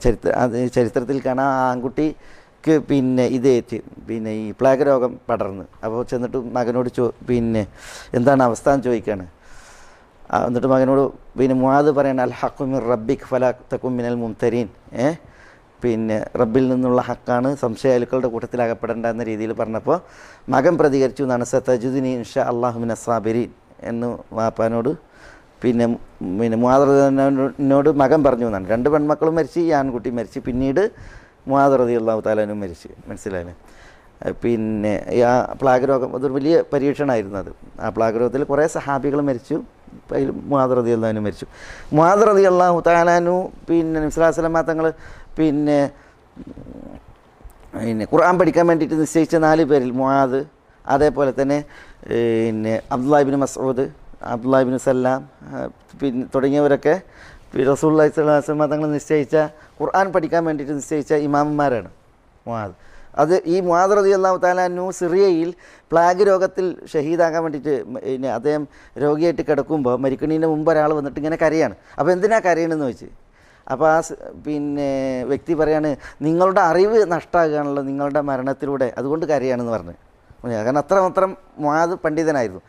ചരിത്രത്തിൽ കാണാം, ആ ആൺകുട്ടിക്ക് ഇതേറ്റ് ഈ പ്ലാഗ് രോഗം പടർന്ന്. അപ്പോൾ ചെന്നിട്ട് മകനോട് എന്താണ് അവസ്ഥ എന്ന് ചോദിക്കുകയാണ്. എന്നിട്ട് മകനോട് പിന്നെ മുആദ് പറയണ അൽ ഹഖു മിർ റബ്ബിക് ഫലാ തകും മിനൽ മുംതരീൻ, പിന്നെ റബ്ബിൽ നിന്നുള്ള ഹക്കാണ്, സംശയാലുക്കളുടെ കൂട്ടത്തിൽ അകപ്പെടേണ്ട എന്ന രീതിയിൽ പറഞ്ഞപ്പോൾ മകൻ പ്രതികരിച്ചു എന്നാണ് സതജിദുനി ഇൻഷാ അല്ലാഹു മിനസ് സാബിരീൻ എന്ന് വാപ്പാനോട് പിന്നെ മുആദ് റളിയല്ലാഹുവിനോട് മകൻ പറഞ്ഞു എന്നാണ്. 2 പെൺമക്കളും മരിച്ച്, ഈ ആൺകുട്ടി മരിച്ച്. പിന്നീട് മുആദ് റളിയല്ലാഹു തആല അൻഹു മരിച്ച്. മനസ്സിലായില്ലേ? പിന്നെ ആ പ്ലാഗ് രോഗം അതൊരു വലിയ പരീക്ഷണമായിരുന്നു അത്. ആ പ്ലാഗ് രോഗത്തിൽ കുറേ സഹാബികൾ മരിച്ചു, അതിൽ മുആദ് റളിയല്ലാഹു അൻഹു മരിച്ചു. മുആദ് റളിയല്ലാഹു തആല അൻഹു പിന്നെ നബി സ്വല്ലല്ലാഹു അലൈഹി വസല്ലം തങ്ങൾ പിന്നെ ഖുർആൻ പഠിക്കാൻ വേണ്ടിയിട്ട് നിശ്ചയിച്ച 4 പേരിൽ മുആദ്, അതേപോലെ തന്നെ പിന്നെ അബ്ദുല്ലാഹി ഇബ്നു മസ്ഊദ്, അബ്ദുല്ലാഹി ഇബ്നു സല്ലാം പിന്നെ തുടങ്ങിയവരൊക്കെ റസൂലുള്ളാഹി സ്വല്ലല്ലാഹു അലൈഹി വസല്ലം തങ്ങൾ നിശ്ചയിച്ച ഖുർആൻ പഠിക്കാൻ വേണ്ടിയിട്ട് നിശ്ചയിച്ച ഇമാമന്മാരാണ് മുആദ്. അത് ഈ മുആദ് റളിയല്ലാഹു തആല അൻഹു സിറിയയിൽ പ്ലാഗ് രോഗത്തിൽ ഷഹീദാകാൻ വേണ്ടിയിട്ട് പിന്നെ അദ്ദേഹം രോഗിയായിട്ട് കിടക്കുമ്പോൾ മരിക്കുന്നതിന് മുമ്പ് ഒരാൾ വന്നിട്ട് ഇങ്ങനെ കരയാണ്. അപ്പോൾ എന്തിനാ കരയണമെന്ന് ചോദിച്ചു. അപ്പോൾ ആ പിന്നെ വ്യക്തി പറയാണ്, നിങ്ങളുടെ അറിവ് നഷ്ടമാകുകയാണല്ലോ നിങ്ങളുടെ മരണത്തിലൂടെ, അതുകൊണ്ട് കരയാണെന്ന് പറഞ്ഞു. കാരണം അത്രമാത്രം മുആദ് പണ്ഡിതനായിരുന്നു.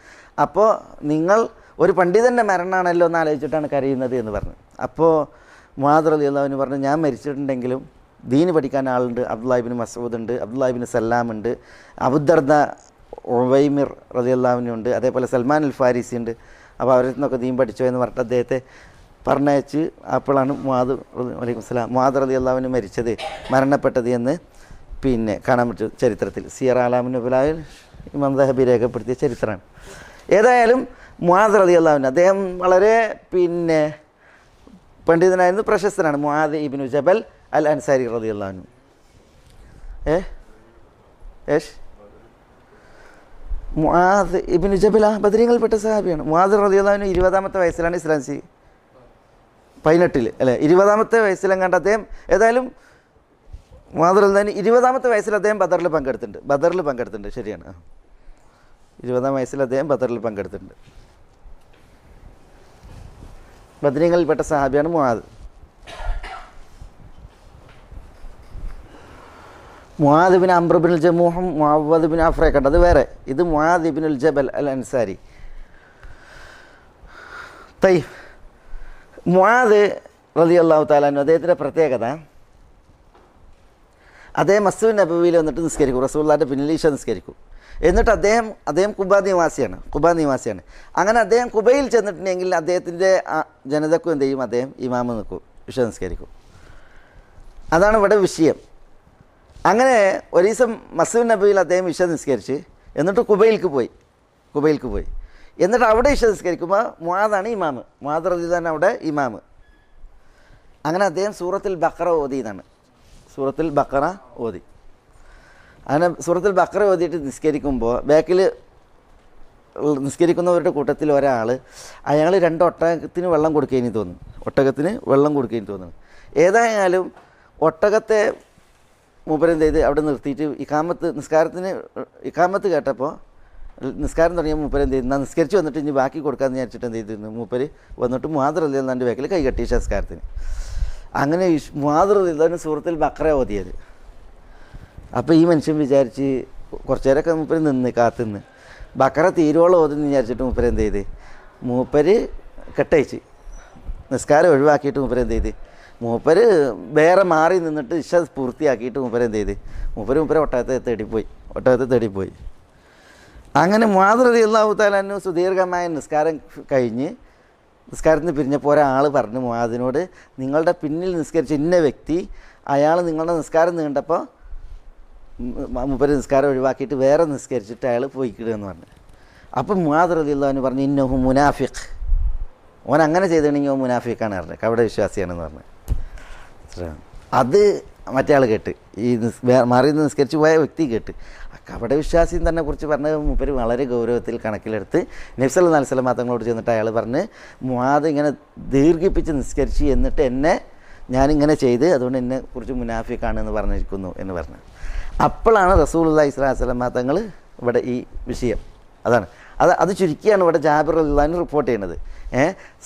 അപ്പോൾ നിങ്ങൾ ഒരു പണ്ഡിതൻ്റെ മരണമാണല്ലോ എന്ന് ആലോചിച്ചിട്ടാണ് കരയുന്നത് എന്ന് പറഞ്ഞു. അപ്പോൾ മുആദ് റളിയല്ലാഹു അൻഹു പറഞ്ഞു, ഞാൻ മരിച്ചിട്ടുണ്ടെങ്കിലും ദീന് പഠിക്കാൻ ആളുണ്ട്. അബ്ദുല്ലാഹി ഇബ്നു മസ്ഊദ് ഉണ്ട്, അബ്ദുല്ലാഹി ഇബ്നു സല്ലാം ഉണ്ട്, അബൂദർദ ഉവൈമിർ റളിയല്ലാഹു അൻഹു ഉണ്ട്, അതേപോലെ സൽമാൻ അൽ ഫാരിസി ഉണ്ട്. അപ്പോൾ അവരിൽ നിന്നൊക്കെ ദീൻ പഠിച്ചോ എന്ന് പറഞ്ഞിട്ട് അദ്ദേഹത്തെ പറഞ്ഞയച്ച് അപ്പോഴാണ് വലൈക്കും സ്സലാം മുആദ് റളിയല്ലാഹു അൻഹു മരിച്ചത്, മരണപ്പെട്ടത് എന്ന് പിന്നെ കാണാൻ പറ്റും ചരിത്രത്തിൽ. സിയർ അലാമിൻ നുബലായിൽ ഇമാം ദഹബി രേഖപ്പെടുത്തിയ ചരിത്രമാണ്. ഏതായാലും മുആദ് റളിയല്ലാഹു അൻഹു അദ്ദേഹം വളരെ പിന്നെ പണ്ഡിതനായിരുന്നു, പ്രശസ്തനാണ്. മുആദ് ഇബ്നു ജബൽ അൽ അൻസാരി റളിയല്ലാഹു അൻഹു. മുആദ് ഇബ്നു ജബൽ ബദരീങ്ങളിൽപ്പെട്ട സഹാബിയാണ്. മുആദ് റളിയല്ലാഹു അൻഹു 20ാമത്തെ വയസ്സിലാണ് ഇസ്ലാം 18 അല്ലേ, 20ാമത്തെ വയസ്സിലെങ്ങാണ്ട് അദ്ദേഹം ഏതായാലും മുആദ് റളിയല്ലാഹു അൻഹു 20ാമത്തെ വയസ്സിൽ അദ്ദേഹം ബദറിൽ പങ്കെടുത്തിട്ടുണ്ട്. ശരിയാണ്, 20ാം വയസ്സിൽ അദ്ദേഹം ബദറിൽ പങ്കെടുത്തിട്ടുണ്ട്. ബദരീങ്ങളിൽപ്പെട്ട സഹാബിയാണ് Muadh. Muadh bin Amr bin ജമൂഹും മുഅവ്വദ് ബിൻ അഫ്രയൊക്കെ ഉണ്ട്, അത് വേറെ. ഇത് Muadh ibn al Jabal al Ansari. തയ്യിബ്, മുആദ് റളിയല്ലാഹു തആല അൻഹു അദ്ദേഹത്തിൻ്റെ പ്രത്യേകത, അദ്ദേഹം മസ്ജിദ് നബവിയിൽ വന്നിട്ട് നിസ്കരിക്കും, റസൂലുള്ളാഹിൻ്റെ പിന്നിൽ ഇശ നിസ്കരിക്കും. എന്നിട്ട് അദ്ദേഹം കുബാ നിവാസിയാണ്. അങ്ങനെ അദ്ദേഹം കുബയിൽ ചെന്നിട്ടുണ്ടെങ്കിൽ അദ്ദേഹത്തിൻ്റെ ജനതക്കും എന്ത് ചെയ്യും, അദ്ദേഹം ഇമാമ് നിൽക്കും, ഇശ നിസ്കരിക്കും. അതാണ് ഇവിടെ വിഷയം. അങ്ങനെ ഒരു ദിവസം മസ്ജിദ് നബവിയിൽ അദ്ദേഹം ഇശ നിസ്കരിച്ച് എന്നിട്ട് കുബയിൽക്ക് പോയി. എന്നിട്ട് അവിടെ ഇശ നിസ്കരിക്കുമ്പോൾ മുആദാണ് ഇമാമ്, മുആദ് റളിയല്ലാഹു അൻഹു അവിടെ ഇമാമ്. അങ്ങനെ അദ്ദേഹം സൂറത്തുൽ ബഖറ ഓതി. അങ്ങനെ സൂറത്തുൽ ബഖറ ഓതിയിട്ട് നിസ്കരിക്കുമ്പോൾ ബാക്കിൽ നിസ്കരിക്കുന്നവരുടെ കൂട്ടത്തിൽ ഒരാൾ അയാൾ 2 ഒട്ടകത്തിന് വെള്ളം കൊടുക്കുകയെന്ന് തോന്നുന്നു. ഏതായാലും ഒട്ടകത്തെ മൂപ്പരെന്ത് ചെയ്ത് അവിടെ നിർത്തിയിട്ട് ഇഖാമത്ത് കേട്ടപ്പോൾ നിസ്കാരം തുടങ്ങിയ മൂപ്പരെന്ത് ചെയ്തു, എന്നാൽ നിസ്കരിച്ച് വന്നിട്ട് ഇനി ബാക്കി കൊടുക്കാമെന്ന് വിചാരിച്ചിട്ട് എന്ത് ചെയ്തിരുന്നു, മൂപ്പര് വന്നിട്ട് മുആദ് റളിയല്ലാഹു അൻഹുവിൻ്റെ ബാക്കിൽ കൈ കെട്ടി സംസ്കാരത്തിന്. അങ്ങനെ മുആദ് റളിയല്ലാഹു അൻഹു സൂറത്തുൽ ബഖറ ഓതിയത്. അപ്പോൾ ഈ മനുഷ്യൻ വിചാരിച്ച് കുറച്ച് നേരമൊക്കെ മൂപ്പര് കാത്തുനിന്ന് ബഖറ തീരുവോളം ഓതുന്ന് വിചാരിച്ചിട്ട് മൂപ്പര് എന്ത് ചെയ്ത്, മൂപ്പര് കെട്ടയച്ച് നിസ്കാരം ഒഴിവാക്കിയിട്ട് മൂപ്പര് വേറെ മാറി നിന്നിട്ട് ഇശ പൂർത്തിയാക്കിയിട്ട് മൂപ്പര് ഒട്ടകത്തെ തേടിപ്പോയി. അങ്ങനെ മുആദ് റളിയല്ലാഹു തആല അൻഹു സുദീർഘമായ നിസ്കാരം കഴിഞ്ഞ് നിസ്കാരത്തിന് പിരിഞ്ഞപ്പോൾ ഒരാൾ പറഞ്ഞു മുആദിനോട്, നിങ്ങളുടെ പിന്നിൽ നിസ്കരിച്ച ഇന്ന വ്യക്തി, അയാൾ നിങ്ങളുടെ നിസ്കാരം നീണ്ടപ്പോൾ മൂപ്പര് നിസ്കാരം ഒഴിവാക്കിയിട്ട് വേറെ നിസ്കരിച്ചിട്ട് അയാൾ പോയിക്കിടുകയെന്ന് പറഞ്ഞു. അപ്പം മുആദ് റളിയല്ലാഹു അൻഹു പറഞ്ഞു, ഇന്നഹു മുനാഫിഖ്, ഓൻ അങ്ങനെ ചെയ്തിട്ടുണ്ടെങ്കിൽ ഓൻ മുനാഫിഖാണ് പറഞ്ഞു, കപട വിശ്വാസിയാണെന്ന് പറഞ്ഞു. അത് മറ്റേ ആൾ കേട്ട്, ഈ മാറി നിസ്കരിച്ച് പോയ വ്യക്തി കേട്ട്. കപട വിശ്വാസിയും തന്നെ കുറിച്ച് പറഞ്ഞ മൂപ്പര് വളരെ ഗൗരവത്തിൽ കണക്കിലെടുത്ത് നബി സല്ലല്ലാഹു അലൈഹി വസല്ലം തങ്ങളോട് ചെന്നിട്ട് അയാൾ പറഞ്ഞ്, മുആദ് ഇങ്ങനെ ദീർഘിപ്പിച്ച് നിസ്കരിച്ച് എന്നിട്ട് ഞാനിങ്ങനെ ചെയ്ത് അതുകൊണ്ട് എന്നെക്കുറിച്ച് മുനാഫിഖാണെന്ന് പറഞ്ഞിരിക്കുന്നു എന്ന് പറഞ്ഞു. അപ്പോഴാണ് റസൂലുള്ളാഹി സ്വല്ലല്ലാഹു അലൈഹി വസല്ലം തങ്ങൾ ഇവിടെ ഈ വിഷയം അത് ചുരുക്കിയാണ് ഇവിടെ ജാബിർ റളിയല്ലാഹു അൻഹു റിപ്പോർട്ട് ചെയ്യുന്നത്.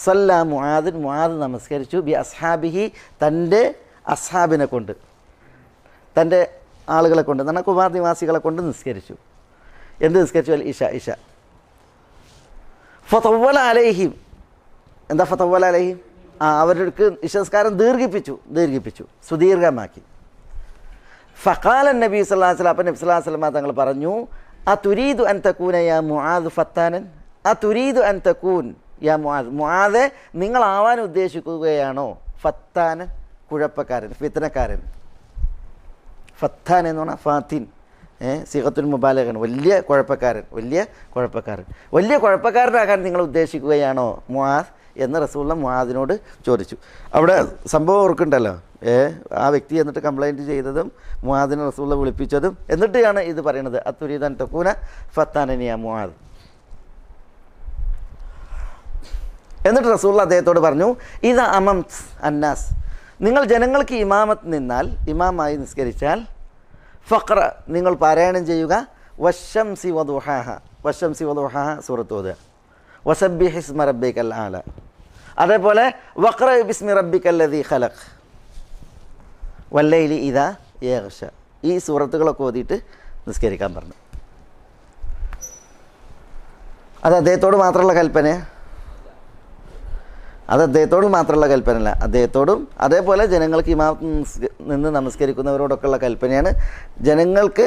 സല്ല മുആദ് നമസ്കരിച്ചു ബി അസ്ഹാബിഹി, തൻ്റെ അസ്ഹാബിനെ കൊണ്ട്, തൻ്റെ ആളുകളെ കൊണ്ട്, എന്നാൽ കുബാ നിവാസികളെ കൊണ്ട് നിസ്കരിച്ചു. എന്ത് നിസ്കരിച്ചു? ഇശ. ഫതവ്വല അലൈഹിം, എന്താ ഫതവ്വല അലൈഹിം, അവർക്ക് ഇശസ്കാരം ദീർഘിപ്പിച്ചു സുദീർഘമാക്കി. ഫഖാല നബി സല്ലല്ലാഹു അലൈഹി വസല്ലം, അപ്പം നബി സല്ലല്ലാഹു അലൈഹി വസല്ലം തങ്ങൾ പറഞ്ഞു, അതുരീദു അൻ തകൂന യാ മുആദ് ഫത്താനൻ, അതുരീദു അൻ തകൂൻ യാ മുആദ്, മുആദെ നിങ്ങളാവാൻ ഉദ്ദേശിക്കുകയാണോ ഫത്താനൻ, കുഴപ്പക്കാരൻ, ഫിത്നക്കാരൻ. ഫത്താൻ എന്ന് പറഞ്ഞാൽ ഫാത്തിൻ, സിഗത്തുൽ മുബാലഗൻ, വലിയ കുഴപ്പക്കാരനാകാൻ നിങ്ങൾ ഉദ്ദേശിക്കുകയാണോ മുആദ് എന്ന് റസൂലുള്ള മുആദിനോട് ചോദിച്ചു. അവിടെ സംഭവം ഓർക്കുന്നുണ്ടല്ലോ, ആ വ്യക്തി എന്നിട്ട് കംപ്ലൈൻറ്റ് ചെയ്തതും മുആദിനെ റസൂലുള്ള വിളിപ്പിച്ചതും, എന്നിട്ടാണ് ഇത് പറയുന്നത്, അതുരീദൻ തകൂന ഫത്താനൻ യാ മുആദ്. എന്നിട്ട് റസൂലുള്ള അദ്ദേഹത്തോട് പറഞ്ഞു, ഇദാ അമംത് അന്നാസ്, നിങ്ങൾ ജനങ്ങൾക്ക് ഇമാമത്ത് നിന്നാൽ, ഇമാമായി നിസ്കരിച്ചാൽ, ഫഖ്റ നിങ്ങൾ പാരായണം ചെയ്യുക, വശംസി വദുഹാഹ, വശംസി വദുഹാഹ സൂറത്ത് ഓതുക, വസബ്ബിഹ് ഇസ്മ റബ്ബിക്കൽ ആല, അതേപോലെ വഖ്റ ബിസ്മി റബ്ബിക്കല്ലദീ ഖലഖ് വല്ലൈലി ഇദാ യഗ്ഷ, ഈ സൂറത്തുകളൊക്കെ ഓതിയിട്ട് നിസ്കരിക്കാൻ പറഞ്ഞു. അത് അദ്ദേഹത്തോട് മാത്രമുള്ള കൽപ്പനയാണ്, അത് അദ്ദേഹത്തോട് മാത്രമുള്ള കൽപ്പനയല്ല, അദ്ദേഹത്തോടും അതേപോലെ ജനങ്ങൾക്ക് ഇമാമത്ത് നിന്ന് നമസ്കരിക്കുന്നവരോടൊക്കെയുള്ള കൽപ്പനയാണ്. ജനങ്ങൾക്ക്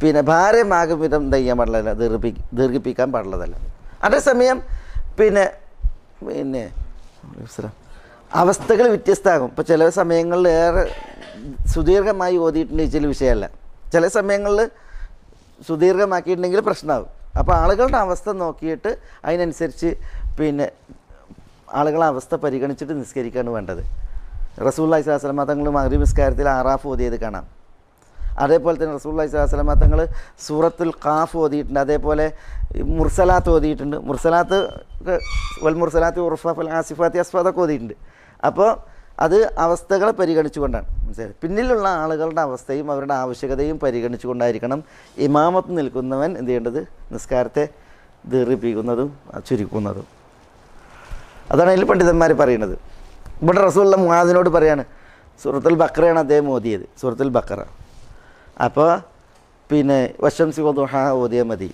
പിന്നെ ഭാരമാകും വിധം എന്ത് ചെയ്യാൻ പാടില്ല, ദീർഘിപ്പിക്കാൻ പാടുള്ളതല്ല. അതേസമയം പിന്നെ അവസ്ഥകൾ വ്യത്യസ്തമാകും. ഇപ്പോൾ ചില സമയങ്ങളിൽ ഏറെ സുദീർഘമായി ഓതിയിട്ടുണ്ടെങ്കിൽ ചില വിഷയമല്ല, ചില സമയങ്ങളിൽ സുദീർഘമാക്കിയിട്ടുണ്ടെങ്കിൽ പ്രശ്നമാകും. അപ്പോൾ ആളുകളുടെ അവസ്ഥ നോക്കിയിട്ട് അതിനനുസരിച്ച് പിന്നെ ആളുകളെ അവസ്ഥ പരിഗണിച്ചിട്ട് നിസ്കരിക്കുകയാണ് വേണ്ടത്. റസൂലുള്ളാഹി സ്വല്ലല്ലാഹു അലൈഹി വസല്ലം തങ്ങൾ മഗ്‌രിബ് നിസ്കാരത്തിൽ ആറാഫ് ഓതിയത് കാണാം. അതേപോലെ തന്നെ റസൂലുള്ളാഹി സ്വല്ലല്ലാഹു അലൈഹി വസല്ലം തങ്ങൾ സൂറത്തുൽ ഖാഫ് ഓതിയിട്ടുണ്ട്, അതേപോലെ മുർസലാത്ത് ഓതിയിട്ടുണ്ട്. മുർസലാത്ത് വൽ മുർസലാത്ത് ഉർഫ ഫൽ ആസിഫാത്തി അസ്ഫ അതൊക്കെ ഓതിയിട്ടുണ്ട്. അപ്പോൾ അത് അവസ്ഥകളെ പരിഗണിച്ചുകൊണ്ടാണ്, മനസ്സിലായി. പിന്നിലുള്ള ആളുകളുടെ അവസ്ഥയും അവരുടെ ആവശ്യകതയും പരിഗണിച്ചുകൊണ്ടായിരിക്കണം ഇമാമത്ത് നിൽക്കുന്നവൻ എന്ത് ചെയ്യേണ്ടത്, നിസ്കാരത്തെ ദീർഘിപ്പിക്കുന്നതും ചുരുക്കുന്നതും. അതാണ് അതിൽ പണ്ഡിതന്മാർ പറയുന്നത്. ഇവിടെ റസൂലുള്ള മുആദിനോട് പറയാണ്, സൂറത്തുൽ ബഖറയാണ് അദ്ദേഹം ഓതിയത്, സൂറത്തുൽ ബഖറ. അപ്പോൾ പിന്നെ വശംസി വദുഹാ ഓതിയാൽ മതി,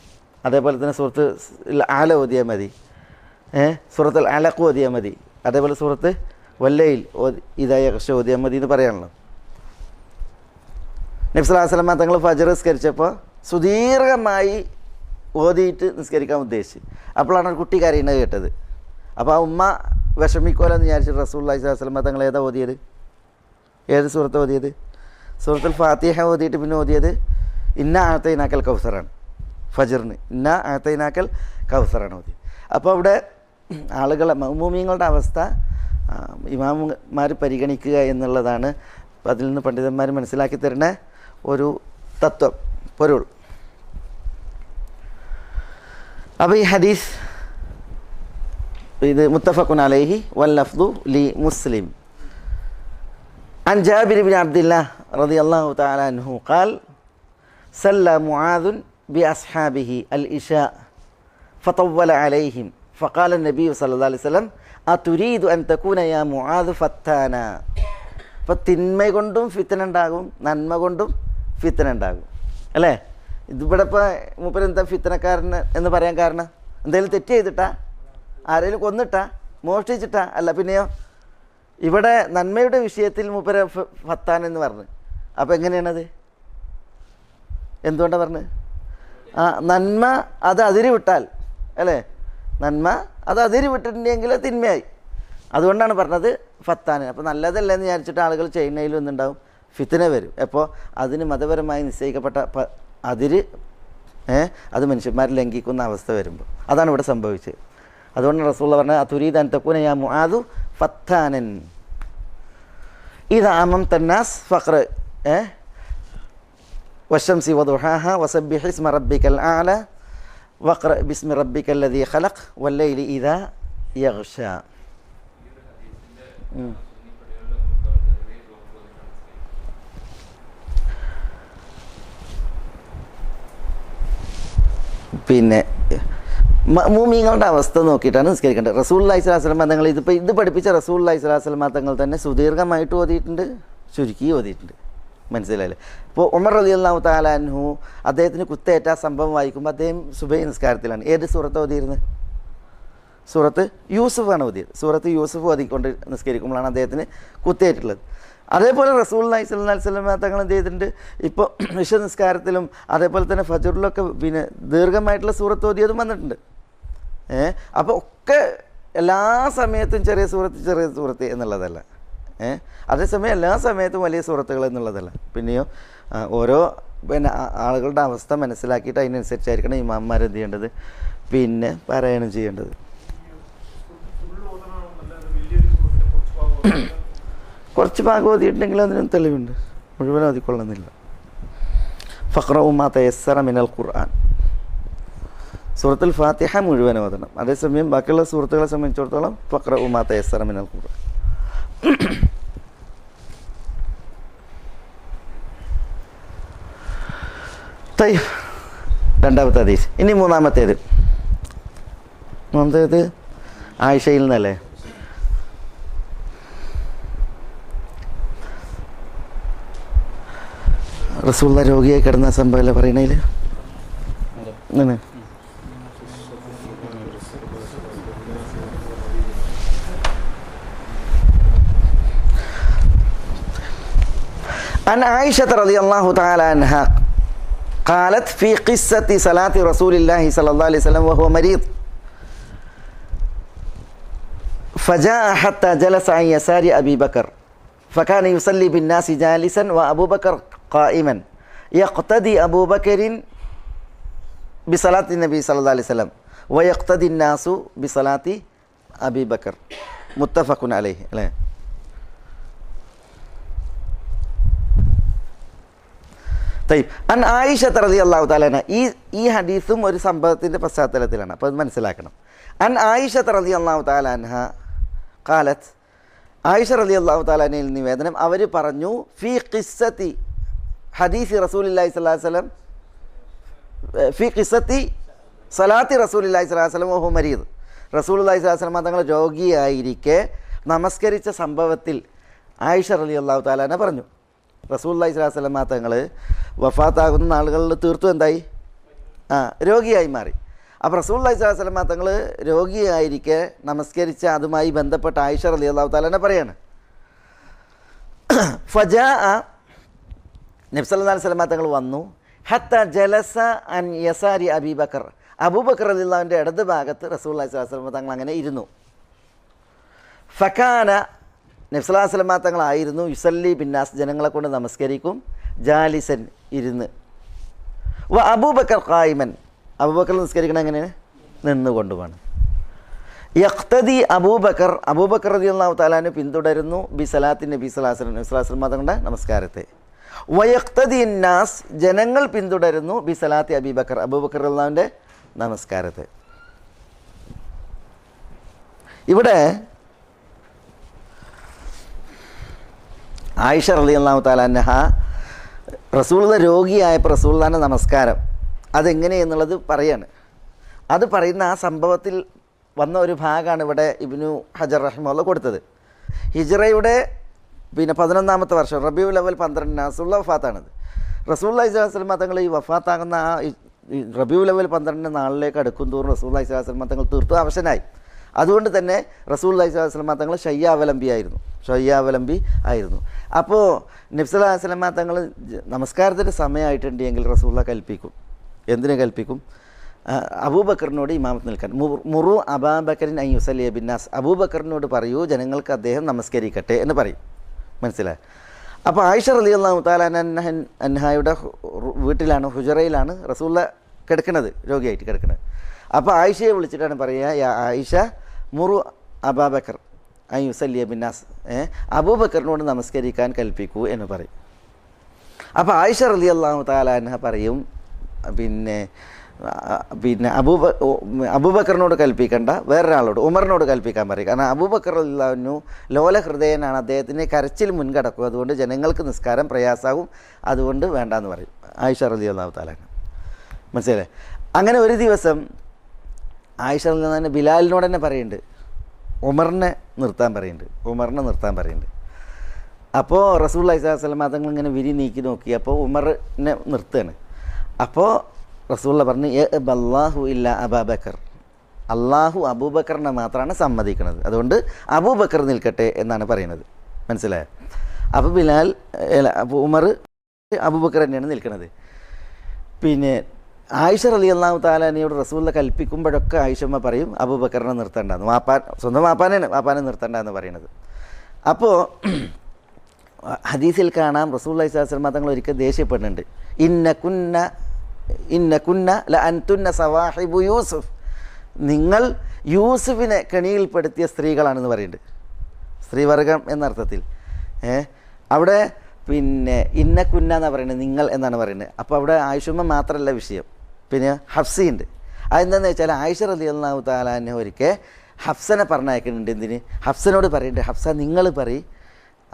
അതേപോലെ തന്നെ സൂറത്ത് ആല ഓതിയാൽ മതി, സൂറത്തുൽ അലഖ് ഓതിയാൽ മതി, അതേപോലെ സൂറത്ത് വല്ലയിൽ ഇദാ യഗ്ഷ ഓതിയാൽ മതി എന്ന് പറയാണല്ലോ. നബി സല്ലല്ലാഹു അലൈഹി വസല്ലം തങ്ങൾ ഫജ്ർ നിസ്കരിച്ചപ്പോൾ സുദീർഘമായി ഓതിയിട്ട് നിസ്കരിക്കാൻ ഉദ്ദേശിച്ചു. അപ്പോഴാണ് ഒരു കുട്ടി കരയുന്നത് കേട്ടത്. അപ്പോൾ ആ ഉമ്മ വിഷമിക്കോലെന്ന് വിചാരിച്ചിട്ട് റസൂലുള്ളാഹി സ്വല്ലല്ലാഹു അലൈഹി വസല്ലം തങ്ങൾ ഏതാ ഓതിയത്, ഏത് സൂറത്ത് ഓതിയത്? സൂറത്തുൽ ഫാത്തിഹ ഓതിയിട്ട് പിന്നെ ഓതിയത് ഇന്ന അഅതൈനാക്കൽ കൗസറാണ്, ഫജ്റിന് ഇന്ന അഅതൈനാക്കൽ കൗസറാണ് ഓതിയത്. അപ്പോൾ അവിടെ ആളുകളെ മഅ്മൂമീങ്ങളുടെ അവസ്ഥ ഇമാമുമാർ പരിഗണിക്കുക എന്നുള്ളതാണ് അതിൽ നിന്ന് പണ്ഡിതന്മാർ മനസ്സിലാക്കി തരുന്ന ഒരു തത്വം, പൊരുൾ. അപ്പോൾ ഈ ഹദീസ് ഇത് മുത്തഫഖുൻ അലൈഹി വല്ലഫ്ദു ലി മുസ്ലിം. عن جابر بن عبد الله رضي الله تعالى عنه قال صلى معاذ بأصحابه العشاء فطول عليهم فقال النبي صلى الله عليه وسلم أتريد أن تكون يا معاذ فتانا. അപ്പോൾ തിന്മ കൊണ്ടും ഫിത്തന ഉണ്ടാകും, നന്മ കൊണ്ടും ഫിത്തന ഉണ്ടാകും അല്ലേ? ഇതിവിടെ ഇപ്പോൾ മൂപ്പരെന്താ ഫിത്തനക്കാരൻ എന്ന് പറയാൻ കാരണം, എന്തെങ്കിലും തെറ്റ് ചെയ്തിട്ടാ, ആരെങ്കിലും കൊന്നിട്ടാ, മോഷ്ടിച്ചിട്ടാ? അല്ല, പിന്നെയോ ഇവിടെ നന്മയുടെ വിഷയത്തിൽ മൂപ്പരെ ഫത്താൻ എന്ന് പറഞ്ഞു. അപ്പോൾ എങ്ങനെയാണത്, എന്തുകൊണ്ടാണ് പറഞ്ഞത്? നന്മ അത് അതിര് വിട്ടാൽ അല്ലേ, നന്മ അത് അതിര് വിട്ടിട്ടുണ്ടെങ്കിൽ തിന്മയായി, അതുകൊണ്ടാണ് പറഞ്ഞത് ഫത്താൻ. അപ്പോൾ നല്ലതല്ലെന്ന് വിചാരിച്ചിട്ട് ആളുകൾ ചെയ്യുന്നതിലും ഒന്നുണ്ടാവും, ഫിത്തന വരും. അപ്പോൾ അതിന് മതപരമായി നിശ്ചയിക്കപ്പെട്ട അതിര് അത് മനുഷ്യന്മാർ ലംഘിക്കുന്ന അവസ്ഥ വരുമ്പോൾ അതാണ് ഇവിടെ സംഭവിച്ചത്. അതുകൊണ്ട് റസൂലുള്ളാഹി പറഞ്ഞത് അതുരീദു അൻ തകൂന യാ മുആദു ഫത്താനൻ ഇദാ അമംത അന്നാസ് ഫഖ്റ വശംസി വദുഹാഹ വസബ്ബിഹ് ഇസ്മ റബ്ബിക്കൽ അഅല വഖ്റ ബിസ്മി റബ്ബിക്കല്ലദീ ഖലഖ് വല്ലൈലി ഇദാ യഗ്ഷ. പിന്നെ മഅ്മൂമീങ്ങളുടെ അവസ്ഥ നോക്കിയിട്ടാണ് നിസ്കരിക്കേണ്ടത്. റസൂലുള്ളാഹി സ്വല്ലല്ലാഹു അലൈഹി വസല്ലം തങ്ങൾ ഇത് പഠിപ്പിച്ച റസൂലുള്ളാഹി സ്വല്ലല്ലാഹു അലൈഹി വസല്ലം തങ്ങൾ തന്നെ സുദീർഘമായിട്ട് ഓതിയിട്ടുണ്ട്, ചുരുക്കി ഓതിയിട്ടുണ്ട്. മനസ്സിലായില്ലേ? ഇപ്പോൾ ഉമർ റളിയല്ലാഹു തആല അൻഹു അദ്ദേഹത്തിന് കുത്തേറ്റ സംഭവം വായിക്കുമ്പോൾ അദ്ദേഹം സുബഹി നിസ്കാരത്തിലാണ്. ഏത് സൂറത്ത് ഓതിയിരുന്നത്? സൂറത്ത് യൂസുഫാണ് ഓതിയത്. സൂറത്ത് യൂസുഫ് ഓതിക്കൊണ്ട് നിസ്കരിക്കുമ്പോഴാണ് അദ്ദേഹത്തിന് കുത്തേറ്റുള്ളത്. അതേപോലെ റസൂലുള്ളാഹി സ്വല്ലല്ലാഹു അലൈഹി വസല്ലം തങ്ങൾ എന്ത് ചെയ്തിട്ടുണ്ട്, ഇപ്പോൾ വിശ നിസ്കാരത്തിലും അതേപോലെ തന്നെ ഫജ്റിലൊക്കെ പിന്നെ ദീർഘമായിട്ടുള്ള സൂറത്ത് ഓതിയതും വന്നിട്ടുണ്ട്. അപ്പോൾ ഒക്കെ എല്ലാ സമയത്തും ചെറിയ സൂറത്ത് എന്നുള്ളതല്ല. അതേസമയം എല്ലാ സമയത്തും വലിയ സൂറത്തുകൾ എന്നുള്ളതല്ല. പിന്നെയോ ഓരോ പിന്നെ ആളുകളുടെ അവസ്ഥ മനസ്സിലാക്കിയിട്ട് അതിനനുസരിച്ചായിരിക്കണം ഇമാംമാർ എന്ത് ചെയ്യേണ്ടത്, പിന്നെ പാരായണം ചെയ്യേണ്ടത്. കുറച്ച് ഭാഗം ഓതിയിട്ടുണ്ടെങ്കിൽ അതിനും തെളിവുണ്ട്, മുഴുവൻ ഓതിക്കൊള്ളുന്നില്ല. ഫഖ്റഉ മാ തയസ്സറ മിനൽ ഖുർആൻ, സൂറത്തുൽ ഫാത്തിഹ മുഴുവൻ ഓതണം. അതേസമയം ബാക്കിയുള്ള സൂറത്തുകളെ സംബന്ധിച്ചിടത്തോളം ഫഖ്റഉ മാ തയസ്സറ മിനൽ ഖുർആൻ. രണ്ടാമത്തെ ഹദീസ്. ഇനി മൂന്നാമത്തേത് ആയിഷയിൽ നിന്നല്ലേ. റസൂലുള്ള രോഗിയായി കിടന്ന സംഭവമല്ലേ പറയണേൽ. عن عائشة رضي الله تعالى عنها قالت في قصة صلاة رسول الله صلى الله عليه وسلم وهو مريض فجاء حتى جلس عن يسار أبي بكر فكان يصلي بالناس جالسا وأبو بكر قائما يقتدي أبو بكر بصلاة النبي صلى الله عليه وسلم ويقتدي الناس بصلاة أبي بكر متفق عليه. അൻ ആയിഷ റളിയല്ലാഹു തആല അൻഹ, ഈ ഹദീസും ഒരു സംഭവത്തിൻ്റെ പശ്ചാത്തലത്തിലാണ്, അപ്പോൾ അത് മനസ്സിലാക്കണം. അൻ ആയിഷ റളിയല്ലാഹു തആല അൻഹ ഖാലത്ത്, ആയിഷ റളിയല്ലാഹു തആല അൻഹയിൽ നിവേദനം, അവർ പറഞ്ഞു ഫീ ഖിസ്സത്തി ഹദീസ് റസൂലുള്ളാഹി സ്വല്ലല്ലാഹു അലൈഹി വസല്ലം ഫീ ഖിസ്സത്തി സലാത്തി റസൂലുള്ളാഹി സ്വല്ലല്ലാഹു അലൈഹി വസല്ലം വഹു മരീദ്, റസൂലുള്ളാഹി സ്വല്ലല്ലാഹു അലൈഹി വസല്ലം തങ്ങൾ രോഗിയായിരിക്കെ നമസ്കരിച്ച സംഭവത്തിൽ ആയിഷ റളിയല്ലാഹു തആല അൻഹ പറഞ്ഞു, റസൂലുള്ളാഹി സ്വല്ലല്ലാഹു അലൈഹി വസല്ലം തങ്ങൾ വഫാത്താകുന്ന നാളുകളിൽ തീർത്തും എന്തായി, രോഗിയായി മാറി. അപ്പോൾ റസൂലുള്ളാഹി സ്വല്ലല്ലാഹു അലൈഹി വസല്ലം തങ്ങൾ രോഗിയായിരിക്കെ നമസ്കരിച്ച അതുമായി ബന്ധപ്പെട്ട ആയിഷ റളിയല്ലാഹു തആല അൻഹ പറയാണ്, ഫജാഅ നബി സല്ലല്ലാഹു അലൈഹി വസല്ലം തങ്ങൾ വന്നു, ഹത്ത ജലസ അൻ യസാരി അബീ ബക്കർ, അബൂബക്കർ റളിയല്ലാഹുവിൻ്റെ ഇടത് ഭാഗത്ത് റസൂലുള്ളാഹി സ്വല്ലല്ലാഹു അലൈഹി വസല്ലം തങ്ങൾ അങ്ങനെ ഇരുന്നു. ഫകാന നബി സല്ലല്ലാഹു അലൈഹി വസല്ലം തങ്ങളായിരുന്നു യുസല്ലി ബിന്നാസ്, ജനങ്ങളെ കൊണ്ട് നമസ്കരിക്കും, ജാലിസൻ ഇരുന്ന്, വ അബൂബക്കർ ഖായിമൻ, അബൂബക്കർ നിസ്കരിക്കണം എങ്ങനെയാണ്, നിന്നുകൊണ്ടുമാണ്. യഖ്തദി അബൂബക്കർ, അബൂബക്കർ റളിയല്ലാഹു തആല അൻഹു പിന്തുടരുന്നു ബി സലാത്തി നബി സല്ലല്ലാഹു അലൈഹി വസല്ലം, നബി സല്ലല്ലാഹു അലൈഹി വസല്ലം തങ്ങളുടെ നമസ്കാരത്തെ. വയഖ്തദി നാസ്, ജനങ്ങൾ പിന്തുടരുന്നു ബി സലാത്തി അബൂബക്കർ, അബൂബക്കർ റളിയല്ലാഹുവിൻ്റെ നമസ്കാരത്തെ. ഇവിടെ ആയിഷ റളിയല്ലാഹു തആല അൻഹ റസൂലുള്ള രോഗിയായപ്പോൾ റസൂലുള്ളാഹിൻ്റെ നമസ്കാരം അതെങ്ങനെയെന്നുള്ളത് പറയാണ്. അത് പറയുന്ന ആ സംഭവത്തിൽ വന്ന ഒരു ഭാഗമാണ് ഇവിടെ ഇബ്നു ഹജർ റഹിമഹുള്ള കൊടുത്തത്. ഹിജ്റയുടെ 11-ാമത്തെ വർഷം റബീഉൽ അവൽ 12 റസൂലുള്ള വഫാത്താണത്. റസൂലുള്ളാഹി സ്വല്ലല്ലാഹു അലൈഹി വസല്ലം തങ്ങൾ ഈ വഫാത്താകുന്ന ആ റബീഉൽ അവൽ 12 നാളിലേക്ക് അടുക്കും തോറും റസൂലുള്ളാഹി സ്വല്ലല്ലാഹു അലൈഹി വസല്ലം തങ്ങൾ തീർത്തും അവശനായി. അതുകൊണ്ട് തന്നെ റസൂലുള്ളാഹി സ്വല്ലല്ലാഹു അലൈഹി വസല്ലം തങ്ങൾ ശയ്യാവലംബി ആയിരുന്നു. അപ്പോൾ നബി സല്ലല്ലാഹു അലൈഹി വസല്ലം തങ്ങൾ നമസ്കാരത്തിൻ്റെ സമയമായിട്ടുണ്ടെങ്കിൽ റസൂലുള്ള കൽപ്പിക്കും. എന്തിനു കൽപ്പിക്കും? അബൂബക്കറിനോട് ഇമാമത്ത് നിൽക്കാൻ. മുറു അബൂബക്കറിൻ അൻ യുസല്ലിയ ബിന്നാസ്, അബൂബക്കറിനോട് പറയൂ ജനങ്ങൾക്ക് അദ്ദേഹം നമസ്കരിക്കട്ടെ എന്ന് പറയും. മനസ്സിലായി? അപ്പോൾ ആയിഷ റളിയല്ലാഹു തആല അൻഹയുടെ വീട്ടിലാണ്, ഹുജറയിലാണ് റസൂലുള്ള കിടക്കുന്നത്, രോഗിയായിട്ട് കിടക്കുന്നത്. അപ്പോൾ ആയിഷയെ വിളിച്ചിട്ടാണ് പറയുക, യാ ആയിഷ മുറു അബൂബക്കർ അൻ യുസല്ലിയ ബിന്നാസ്, അബൂബക്കറിനോട് നമസ്കരിക്കാൻ കൽപ്പിക്കൂ എന്ന് പറയും. അപ്പോൾ ആയിഷ റളിയല്ലാഹു തആല അൻഹ പറയും, പിന്നെ അബൂബക്കറിനോട് കൽപ്പിക്കണ്ട, വേറൊരാളോട് ഉമറിനോട് കൽപ്പിക്കാൻ പറയും. കാരണം അബൂബക്കർ റളിയല്ലാഹു ലോല ഹൃദയനാണ്, അദ്ദേഹത്തിന് കരച്ചിൽ മുൻകടക്കും, അതുകൊണ്ട് ജനങ്ങൾക്ക് നിസ്കാരം പ്രയാസാകും, അതുകൊണ്ട് വേണ്ടാന്ന് പറയും ആയിഷ റളിയല്ലാഹു തആല. മനസ്സിലായി? അങ്ങനെ ഒരു ദിവസം ആയിഷ റളിയല്ലാഹു തന്നെ ബിലാലിനോട് തന്നെ പറയുന്നുണ്ട്, ഉമറിനെ നിർത്താൻ പറയുന്നുണ്ട്. അപ്പോൾ റസൂലുള്ളാഹി സ്വല്ലല്ലാഹു അലൈഹി വസല്ലം അതങ്ങൾ ഇങ്ങനെ വിരി നീക്കി നോക്കി, അപ്പോൾ ഉമറിനെ നിർത്തുകയാണ്. അപ്പോൾ റസൂലുള്ള പറഞ്ഞു, യഅബല്ലാഹു ഇല്ലാ അബൂബക്കർ, അള്ളാഹു അബൂബക്കറിനെ മാത്രമാണ് സമ്മതിക്കുന്നത്. അതുകൊണ്ട് അബൂബക്കർ നിൽക്കട്ടെ എന്നാണ് പറയുന്നത്. മനസ്സിലായോ? അപ്പോൾ ബിലാൽ അപ്പോൾ ഉമർ അബൂബക്കർ തന്നെയാണ് നിൽക്കുന്നത്. പിന്നെ ആയിഷ റളിയല്ലാഹു തആല അൻഹയോട് റസൂലുള്ള കൽപ്പിക്കുമ്പോഴൊക്കെ ആയിഷമ്മ പറയും അബൂബക്കറിനെ നിർത്തേണ്ടെന്ന്. സ്വന്തം വാപ്പാനെ നിർത്തേണ്ടെന്ന് പറയുന്നത്. അപ്പോൾ ഹദീസിൽ കാണാം റസൂലുള്ളാഹി സ്വല്ലല്ലാഹു അലൈഹി വസല്ലം തങ്ങൾ ഒരിക്കൽ ദേഷ്യപ്പെടുന്നുണ്ട്. ഇന്ന കുന്ന ല അൻതുന്ന സവാഹിബു യൂസുഫ്, നിങ്ങൾ യൂസുഫിനെ കെണിയിൽപ്പെടുത്തിയ സ്ത്രീകളാണെന്ന് പറയുന്നുണ്ട്. സ്ത്രീവർഗം എന്നർത്ഥത്തിൽ. അവിടെ പിന്നെ ഇന്ന കുന്ന എന്നാണ് പറയുന്നത്, നിങ്ങൾ എന്നാണ് പറയുന്നത്. അപ്പോൾ അവിടെ ആയിഷമ്മ മാത്രമല്ല വിഷയം, പിന്നെ ഹഫ്സയുണ്ട്. അതെന്താണെന്ന് വെച്ചാൽ ആയിഷ റളിയല്ലാഹു തആല അൻഹ ഒരിക്കൽ ഹഫ്സനെ പറഞ്ഞയക്കുന്നുണ്ട്. എന്തിന്? ഹഫ്സനോട് പറയുന്നുണ്ട്, ഹഫ്സ നിങ്ങൾ പറയും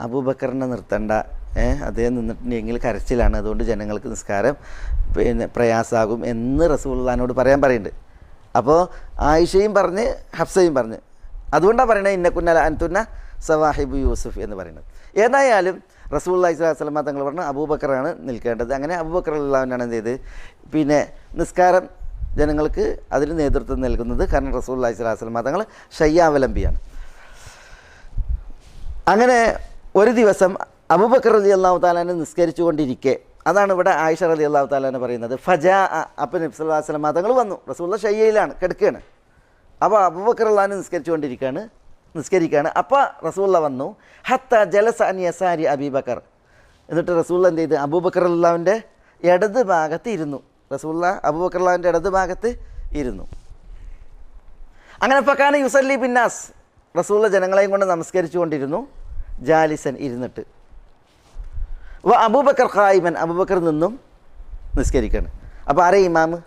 അബൂബക്കറിനെ നിർത്തണ്ട, അദ്ദേഹം നിന്നിട്ടുണ്ടെങ്കിൽ കരച്ചിലാണ്, അതുകൊണ്ട് ജനങ്ങൾക്ക് നിസ്കാരം പിന്നെ പ്രയാസമാകും എന്ന് റസൂലുള്ളാഹിനോട് പറയുന്നുണ്ട്. അപ്പോൾ ആയിഷയും പറഞ്ഞ് ഹഫ്സയും പറഞ്ഞ്, അതുകൊണ്ടാണ് പറയുന്നത് ഇന്ന കുന്ന അൻതുന്ന സവാഹിബു യൂസുഫ് എന്ന് പറയുന്നത്. ഏതായാലും റസൂലുള്ളാഹി സ്വല്ലല്ലാഹു അലൈഹി വസല്ലം തങ്ങൾ പറഞ്ഞു അബൂബക്കറാണ് നിൽക്കേണ്ടത്. അങ്ങനെ അബൂബക്കർ റളിയല്ലാഹുവിനാണ് എന്ത് ചെയ്ത് പിന്നെ നിസ്കാരം ജനങ്ങൾക്ക് അതിന് നേതൃത്വം നൽകുന്നത്. കാരണം റസൂലുള്ളാഹി സ്വല്ലല്ലാഹു അലൈഹി വസല്ലം തങ്ങൾ ശയ്യാവലംബിയാണ്. അങ്ങനെ ഒരു ദിവസം അബൂബക്കർ റളിയല്ലാഹു തആല നിസ്കരിച്ചു കൊണ്ടിരിക്കെ, അതാണ് ഇവിടെ ആയിഷ റളിയല്ലാഹു തആല പറയുന്നത്, ഫജാ അപ്പം നബി സല്ലല്ലാഹു അലൈഹി വസല്ലം തങ്ങൾ വന്നു. റസൂലുള്ളാഹി ശയ്യയിലാണ്, കിടക്കുകയാണ്. അപ്പോൾ അബൂബക്കർ റളിയല്ലാഹു നിസ്കരിച്ചു കൊണ്ടിരിക്കുകയാണ്. അപ്പോൾ റസൂലുള്ളാഹി വന്നു. ഹത്ത ജലസ അൻ യസാരി അബീബക്കർ, എന്നിട്ട് റസൂലുള്ളാഹി എന്ത് ചെയ്ത് അബൂബക്കർ റളിയല്ലാഹുവിൻ്റെ ഇടത് ഭാഗത്ത് ഇരുന്നു. റസൂലുള്ളാഹി അബൂബക്കർ റളിയല്ലാഹുവിൻ്റെ ഇടത് ഭാഗത്ത് ഇരുന്നു. അങ്ങനെ ഫകാന യുസല്ലി ബിന്നാസ്, റസൂലുള്ളാഹി ജനങ്ങളെയും കൊണ്ട് നമസ്കരിച്ചു കൊണ്ടിരുന്നു. ജാലിസൻ ഇരുന്നിട്ട്. വ അബൂബക്കർ ഖായിമൻ, അബൂബക്കർ നിന്നും നിസ്കരിക്കുകയാണ്. അപ്പോൾ ആരെ ഇമാമ്?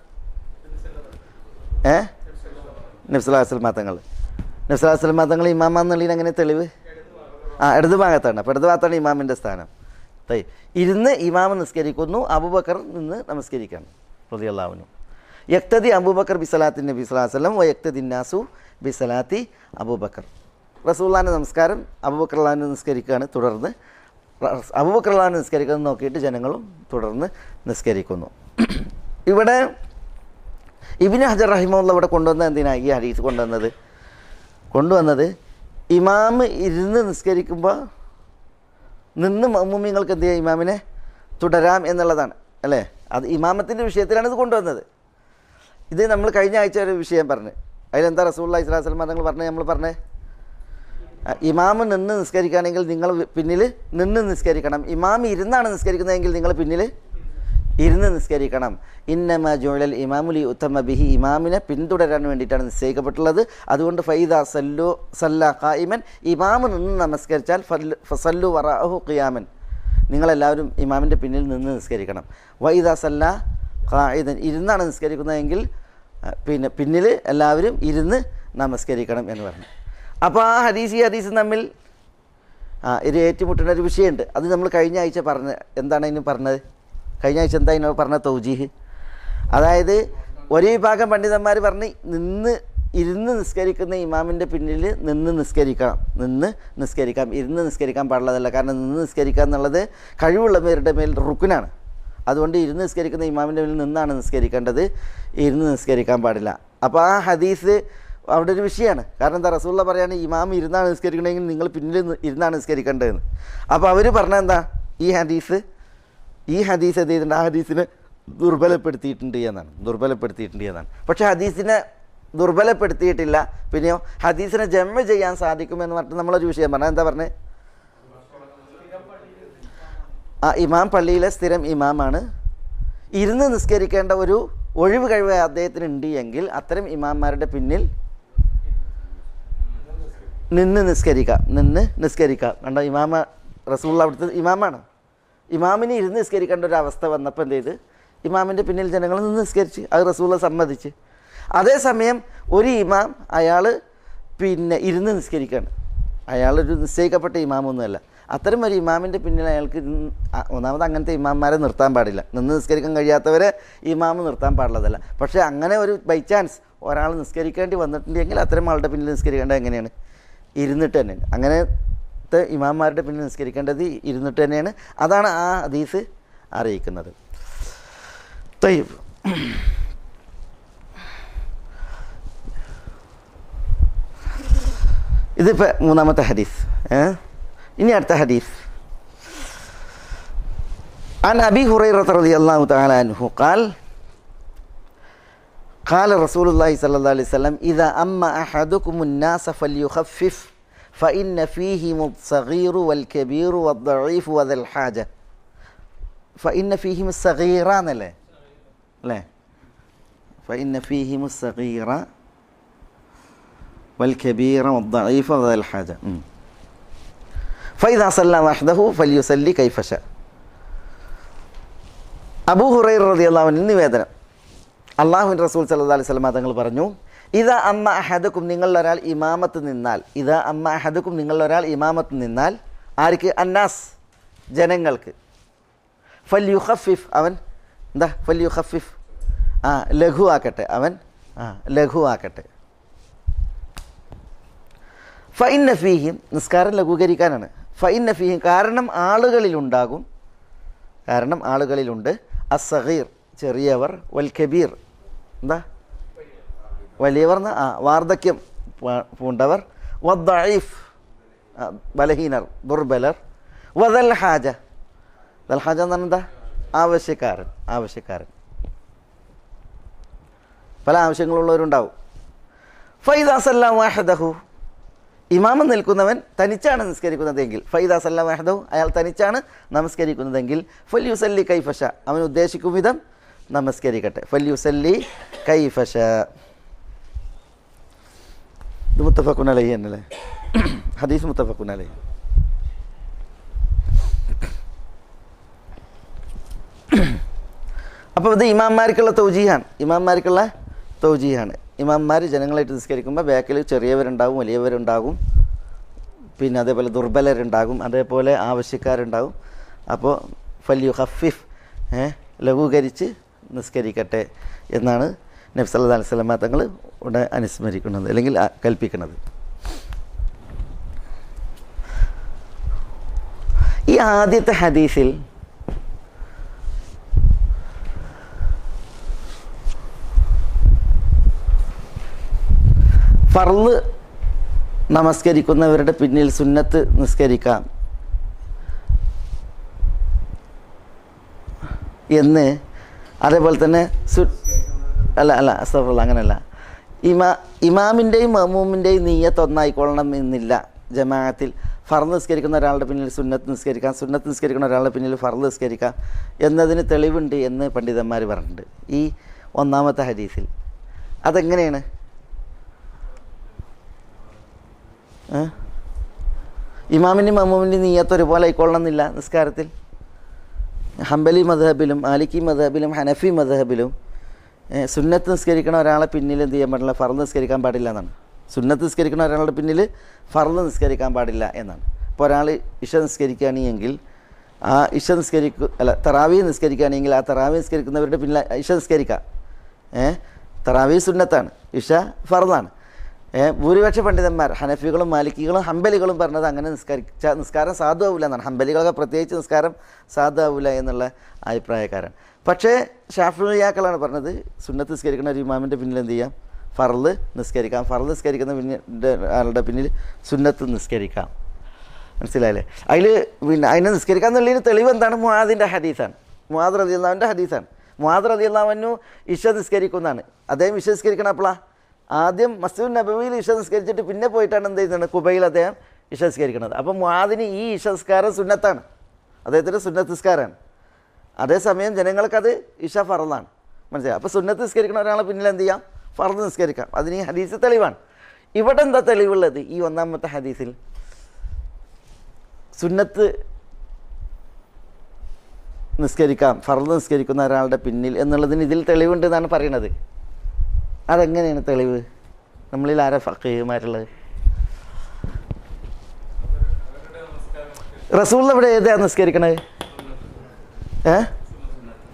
നബി സല്ലല്ലാഹു അലൈഹി വസല്ലം തങ്ങൾ. നബി സല്ലല്ലാഹു അലൈഹി വസല്ലം തങ്ങൾ ഇമാമാന്നുള്ളതിന് അങ്ങനെ തെളിവ്? ഇടത് ഭാഗത്താണ്. അപ്പോൾ ഇടത് ഭാഗത്താണ് ഇമാമിൻ്റെ സ്ഥാനം. ഇരുന്ന് ഇമാമ് നിസ്കരിക്കുന്നു, അബൂബക്കർ നിന്ന് നമസ്കരിക്കുകയാണ് റളിയല്ലാഹു അൻഹു. യക്തദി അബൂബക്കർ ബിസലാത്തി നബി സല്ലല്ലാഹു അലൈഹി വസല്ലം വ യക്തദി നാസു ബിസലാത്തി അബൂബക്കർ. റസൂലുള്ളാഹിന്റെ നമസ്കാരം അബൂബക്കർ റളിയല്ലാഹു നിസ്കരിക്കുകയാണ്. തുടർന്ന് അബൂബക്കർ റളിയല്ലാഹു നിസ്കരിക്കുന്നത് നോക്കിയിട്ട് ജനങ്ങളും തുടർന്ന് നിസ്കരിക്കുന്നു. ഇവിടെ ഇബ്നു ഹജർ റഹിമഹുല്ലാഹ് ഇവിടെ കൊണ്ടുവന്നത് എന്തിനാണ് ഈ ഹദീസ് കൊണ്ടുവന്നത് ഇമാമ് ഇരുന്ന് നിസ്കരിക്കുമ്പോൾ നിന്ന് മഅ്മൂമീങ്ങൾക്ക് എന്ത് ചെയ്യുക, ഇമാമിനെ തുടരാം എന്നുള്ളതാണ് അല്ലേ. അത് ഇമാമത്തിൻ്റെ വിഷയത്തിലാണ് ഇത് കൊണ്ടുവന്നത്. ഇത് നമ്മൾ കഴിഞ്ഞ ആഴ്ച ഒരു വിഷയം പറഞ്ഞു. അതിലെന്താ റസൂലുള്ളാഹി സ്വല്ലല്ലാഹു അലൈഹി വസല്ലം തങ്ങൾ നമ്മൾ പറഞ്ഞേ ഇമാമ് നിന്ന് നിസ്കരിക്കുകയാണെങ്കിൽ നിങ്ങൾ പിന്നിൽ നിന്ന് നിസ്കരിക്കണം. ഇമാമ് ഇരുന്നാണ് നിസ്കരിക്കുന്നതെങ്കിൽ നിങ്ങൾ പിന്നിൽ ഇരുന്ന് നിസ്കരിക്കണം. ഇന്നമ ജുഇലൽ ഇമാമു ലിയുത്തമ ബിഹി, ഇമാമിനെ പിന്തുടരാൻ വേണ്ടിയിട്ടാണ് നിശ്ചയിക്കപ്പെട്ടുള്ളത്. അതുകൊണ്ട് ഫൈദാ സല്ല ഖായിമൻ, ഇമാമ് നിന്ന് നമസ്കരിച്ചാൽ ഫസല്ലു വറാഅഹു ഖിയാമൻ, നിങ്ങളെല്ലാവരും ഇമാമിൻ്റെ പിന്നിൽ നിന്ന് നിസ്കരിക്കണം. വൈദാ സല്ല ഖായിദൻ, ഇരുന്നാണ് നിസ്കരിക്കുന്നതെങ്കിൽ പിന്നെ പിന്നിൽ എല്ലാവരും ഇരുന്ന് നമസ്കരിക്കണം എന്ന് പറഞ്ഞു. അപ്പോൾ ആ ഹദീസും തമ്മിൽ ഒരു ഏറ്റുമുട്ടുന്ന ഒരു വിഷയമുണ്ട്. അത് നമ്മൾ കഴിഞ്ഞ ആഴ്ച എന്താണ് അതിന് പറഞ്ഞത്? കഴിഞ്ഞ ആഴ്ച എന്താ അതിനോട് പറഞ്ഞ തൗജീഹ്? അതായത് ഒരേ വിഭാഗം പണ്ഡിതന്മാർ പറഞ്ഞ് ഇരുന്ന് നിസ്കരിക്കുന്ന ഇമാമിൻ്റെ പിന്നിൽ നിന്ന് നിസ്കരിക്കാം, ഇരുന്ന് നിസ്കരിക്കാൻ പാടുള്ളതല്ല. കാരണം നിന്ന് നിസ്കരിക്കുക എന്നുള്ളത് കഴിവുള്ളവരുടെ മേൽ റുക്കുനാണ്. അതുകൊണ്ട് ഇരുന്ന് നിസ്കരിക്കുന്ന ഇമാമിൻ്റെ മേൽ നിന്നാണ് നിസ്കരിക്കേണ്ടത്, ഇരുന്ന് നിസ്കരിക്കാൻ പാടില്ല. അപ്പോൾ ആ ഹദീസ് അവിടെ ഒരു വിഷയമാണ്. കാരണം എന്താ, റസൂലുള്ളാഹി പറയുകയാണ് ഇമാം ഇരുന്നാണ് നിസ്കരിക്കണമെങ്കിൽ നിങ്ങൾ പിന്നിൽ ഇരുന്നാണ് നിസ്കരിക്കേണ്ടതെന്ന്. അപ്പോൾ അവർ പറഞ്ഞാൽ എന്താ, ഈ ഹദീസ് എന്ത് ചെയ്തിട്ടുണ്ട്, ആ ഹദീസിനെ ദുർബലപ്പെടുത്തിയിട്ടുണ്ട് എന്നാണ്. പക്ഷേ ഹദീസിനെ ദുർബലപ്പെടുത്തിയിട്ടില്ല. പിന്നെയോ ഹദീസിനെ ജമ ചെയ്യാൻ സാധിക്കുമെന്ന് പറഞ്ഞിട്ട് നമ്മളൊരു വിഷയം പറഞ്ഞാൽ എന്താ പറഞ്ഞത്, ആ ഇമാം പള്ളിയിലെ സ്ഥിരം ഇമാമാണ്, ഇരുന്ന് നിസ്കരിക്കേണ്ട ഒരു ഒഴിവ് കഴിവ് അദ്ദേഹത്തിന് ഉണ്ട് എങ്കിൽ അത്തരം ഇമാംമാരുടെ പിന്നിൽ നിന്ന് നിസ്കരിക്കാം. കണ്ടോ, റസൂലുള്ളാഹി അവിടുത്തെ ഇമാമാണ്. ഇമാമിന് ഇരുന്ന് നിസ്കരിക്കേണ്ട ഒരു അവസ്ഥ വന്നപ്പോൾ എന്ത് ചെയ്ത്, ഇമാമിൻ്റെ പിന്നിൽ ജനങ്ങൾ നിന്ന് നിസ്കരിച്ച്. അത് റസൂലുള്ളാഹി സമ്മതിച്ച്. അതേസമയം ഒരു ഇമാം അയാൾ പിന്നെ ഇരുന്ന് നിസ്കരിക്കുകയാണ്, അയാളൊരു നിശ്ചയിക്കപ്പെട്ട ഇമാമൊന്നുമല്ല. അത്തരം ഒരു ഇമാമിൻ്റെ പിന്നിൽ അയാൾക്ക് ഒന്നാമത് അങ്ങനത്തെ ഇമാംമാരെ നിർത്താൻ പാടില്ല. നിന്ന് നിസ്കരിക്കാൻ കഴിയാത്തവരെ ഇമാമ് നിർത്താൻ പാടുള്ളതല്ല. പക്ഷേ അങ്ങനെ ഒരു ബൈ ചാൻസ് ഒരാൾ നിസ്കരിക്കേണ്ടി വന്നിട്ടുണ്ടെങ്കിൽ അത്തരം ആളുടെ പിന്നിൽ നിസ്കരിക്കേണ്ടത് എങ്ങനെയാണ്, ഇരുന്നിട്ട് തന്നെയാണ്. അങ്ങനത്തെ ഇമാംമാരുടെ പിന്നിൽ നിസ്കരിക്കേണ്ടത് ഇരുന്നിട്ട് തന്നെയാണ്. അതാണ് ആ ഹദീസ് അറിയിക്കുന്നത്. തയ്യിബ്. ഇതിപ്പോൾ മൂന്നാമത്തെ ഹദീസ്. ഇനി അടുത്ത ഹദീസ്. عن أبي هريرة رضي الله تعالى عنه قال قال رسول الله صلى الله عليه وسلم إذا أما أحدكم الناس فليخفف فإن فيهم الصغير والكبير والضعيف وذا الحاجة. فإن فيهم الصغيران لا فإن فيهم الصغير والكبير والضعيف وذا الحاجة. فإذا صلى وحده فليصلي كيف شاء. അബൂ ഹുറൈറ റളിയല്ലാഹു അൻഹു നിവേദനം, അല്ലാഹുവിൻ്റെ റസൂൽ സല്ലല്ലാഹു അലൈഹി വസല്ലം തങ്ങൾ പറഞ്ഞു, ഇദാ അമ്മ അഹദുക്കും നിങ്ങളിലൊരാൾ ഇമാമത്ത് നിന്നാൽ, ഇദാ അമ്മ അഹദുക്കും നിങ്ങളിലൊരാൾ ഇമാമത്ത് നിന്നാൽ, ആർക്ക്? അന്നാസ്, ജനങ്ങൾക്ക്. ഫൽയുഖഫിഫ്, അവൻ എന്താ? ഫൽയുഖഫിഫ്, ലഘുവാക്കട്ടെ, അവൻ ലഘുവാക്കട്ടെ. ഫഇന്ന ഫീഹിം, നിസ്കാരം ലഘൂകരിക്കാനാണ്. ഫഇന്ന ഫീഹിം, കാരണം ആളുകളിലുണ്ട് അസ്സഗീർ, ചെറിയവർ, വൽ കബീർ, എന്താ? വലിയവർ, വാർദ്ധക്യം പൂണ്ടവർ, വദ്ദഈഫ്, ബലഹീനർ, ദുർബലർ, വദൽ ഹാജ, ദൽ ഹാജ എന്ന് പറഞ്ഞാൽ എന്താ? ആവശ്യക്കാരൻ. പല ആവശ്യങ്ങളുള്ളവരുണ്ടാവും. ഫൈദാ സല്ല വഹദഹു, ഇമാമം നിൽക്കുന്നവൻ തനിച്ചാണ് നിസ്കരിക്കുന്നതെങ്കിൽ, ഫൈദാ സല്ല വഹദഹു, അയാൾ തനിച്ചാണ് നമസ്കരിക്കുന്നതെങ്കിൽ, ഫൽയുസല്ലി കൈഫശ, അവൻ ഉദ്ദേശിക്കും വിധം നമസ്കരിക്കട്ടെ. ഫൽയുസല്ലി കൈഫശ. ഇത് മുത്തഫഖുൻ അലൈഹി എന്നല്ലേ ഹദീസ്? മുത്തഫഖുൻ അലൈഹി. അപ്പോൾ ഇത് ഇമാംമാർക്കുള്ള തൗജീഹാണ്. ഇമാംമാർ ജനങ്ങളായിട്ട് നിസ്കരിക്കുമ്പോൾ ബാക്കിൽ ചെറിയവരുണ്ടാകും, വലിയവരുണ്ടാകും, പിന്നെ അതേപോലെ ദുർബലരുണ്ടാകും, അതേപോലെ ആവശ്യക്കാരുണ്ടാകും. അപ്പോൾ ഫൽയുഖഫിഫ്, ലഘൂകരിച്ച് നിസ്കരിക്കട്ടെ എന്നാണ് നബി സല്ലല്ലാഹു അലൈഹി വസല്ലം തങ്ങൾ ഇവിടെ അനുസ്മരിക്കുന്നത്, അല്ലെങ്കിൽ കൽപ്പിക്കുന്നത്. ഈ ആദ്യത്തെ ഹദീസിൽ ഫർള് നമസ്കരിക്കുന്നവരുടെ പിന്നിൽ സുന്നത്ത് നിസ്കരിക്കാം എന്ന്, അതേപോലെ തന്നെ അസ്തഗ്ഫിറുല്ലാഹ്, അങ്ങനെയല്ല, ഇമാമിൻ്റെയും മഅ്മൂമിൻ്റെയും നിയ്യത്ത് ഒന്നായിക്കൊള്ളണം എന്നില്ല. ജമാഅത്തിൽ ഫർള് നിസ്കരിക്കുന്ന ഒരാളുടെ പിന്നിൽ സുന്നത്ത് നിസ്കരിക്കാം, സുന്നത്ത് നിസ്കരിക്കുന്ന ഒരാളുടെ പിന്നിൽ ഫർള് നിസ്കരിക്കാം എന്നതിന് തെളിവുണ്ട് എന്ന് പണ്ഡിതന്മാർ പറഞ്ഞിട്ടുണ്ട് ഈ ഒന്നാമത്തെ ഹദീസിൽ. അതെങ്ങനെയാണ്? ഇമാമിൻ്റെയും മഅ്മൂമിൻ്റെയും നിയ്യത്ത് ഒരുപോലെ ആയിക്കൊള്ളണം എന്നില്ല നിസ്കാരത്തിൽ. ഹംബലി മദ്ഹബിലും മാലിക്കി മദ്ഹബിലും ഹനഫി മദ്ഹബിലും സുന്നത്ത് നിസ്കരിക്കണ ഒരാളെ പിന്നിൽ എന്ത് ചെയ്യാൻ പാടില്ല? ഫർള് നിസ്കരിക്കാൻ പാടില്ല എന്നാണ്. സുന്നത്ത് നിസ്കരിക്കണ ഒരാളുടെ പിന്നിൽ ഫർള് നിസ്കരിക്കാൻ പാടില്ല എന്നാണ്. ഇപ്പോൾ ഒരാൾ ഇഷ നിസ്കരിക്കുകയാണെങ്കിൽ ആ ഇഷ തറാവീഹ് നിസ്കരിക്കുകയാണെങ്കിൽ ആ തറാവീഹ് നിസ്കരിക്കുന്നവരുടെ പിന്നിൽ ഇഷ നിസ്കരിക്കാം. തറാവീഹ് സുന്നത്താണ്, ഇഷ ഫർളാണ്. ഭൂരിപക്ഷ പണ്ഡിതന്മാർ ഹനഫികളും മാലിക്കികളും ഹംബലികളും പറഞ്ഞത് അങ്ങനെ നിസ്കാരം സാധുവാവില്ല എന്നാണ്. ഹംബലികളൊക്കെ പ്രത്യേകിച്ച് നിസ്കാരം സാധുവാവില്ല എന്നുള്ള അഭിപ്രായക്കാരാണ്. പക്ഷേ ഷാഫിഇയ്യാക്കളാണ് പറഞ്ഞത് സുന്നത്ത് നിസ്കരിക്കുന്ന ഒരു ഇമാമിൻ്റെ പിന്നിൽ എന്ത് ചെയ്യാം? ഫർള് നിസ്കരിക്കാം. ഫർള് നിസ്കരിക്കുന്ന ആളുടെ പിന്നിൽ സുന്നത്ത് നിസ്കരിക്കാം. മനസ്സിലായില്ലേ? പിന്നെ അതിനെ നിസ്കരിക്കുക എന്നുള്ളതിന് തെളിവ് എന്താണ്? മുആദിൻ്റെ ഹദീസാണ്, മുആദ് റളിയല്ലാഹുവിൻ്റെ ഹദീസാണ്. മുആദ് റളിയല്ലാഹു അൻഹു ഇശ നിസ്കരിക്കുന്നതാണ്. അദ്ദേഹം ഇശ നിസ്കരിക്കണം എപ്പോഴാണ്? ആദ്യം മസ്ജിദുൻ നബവിയിൽ ഇശ നിസ്കരിച്ചിട്ട് പിന്നെ പോയിട്ടാണ് എന്ത് ചെയ്യുന്നത്? ഖുബയിൽ അദ്ദേഹം ഇശ നിസ്കരിക്കുന്നത്. അപ്പോൾ മുആദിന് ഈ ഇശ നിസ്കാരം സുന്നത്താണ്, അദ്ദേഹത്തിൻ്റെ സുന്നത്ത് നിസ്കാരമാണ്. അതേസമയം ജനങ്ങൾക്കത് ഇശ ഫർളാണ്. മനസ്സിലായി? അപ്പോൾ സുന്നത്ത് നിസ്കരിക്കുന്ന ഒരാളെ പിന്നിൽ എന്ത് ചെയ്യാം? ഫർള് നിസ്കരിക്കാം. അതിന് ഈ ഹദീസ് തെളിവാണ്. ഇവിടെ എന്താ തെളിവുള്ളത്? ഈ ഒന്നാമത്തെ ഹദീസിൽ സുന്നത്ത് നിസ്കരിക്കാം, ഫർള് നിസ്കരിക്കുന്ന ഒരാളുടെ പിന്നിൽ എന്നുള്ളതിന് ഇതിൽ തെളിവുണ്ട് എന്നാണ് പറയുന്നത്. അതെങ്ങനെയാണ് തെളിവ്? നമ്മളിൽ ആരാ ഫഖീഹുമാരുള്ളത്? റസൂൽ ഇവിടെ ഏതാ നിസ്കരിക്കണത്?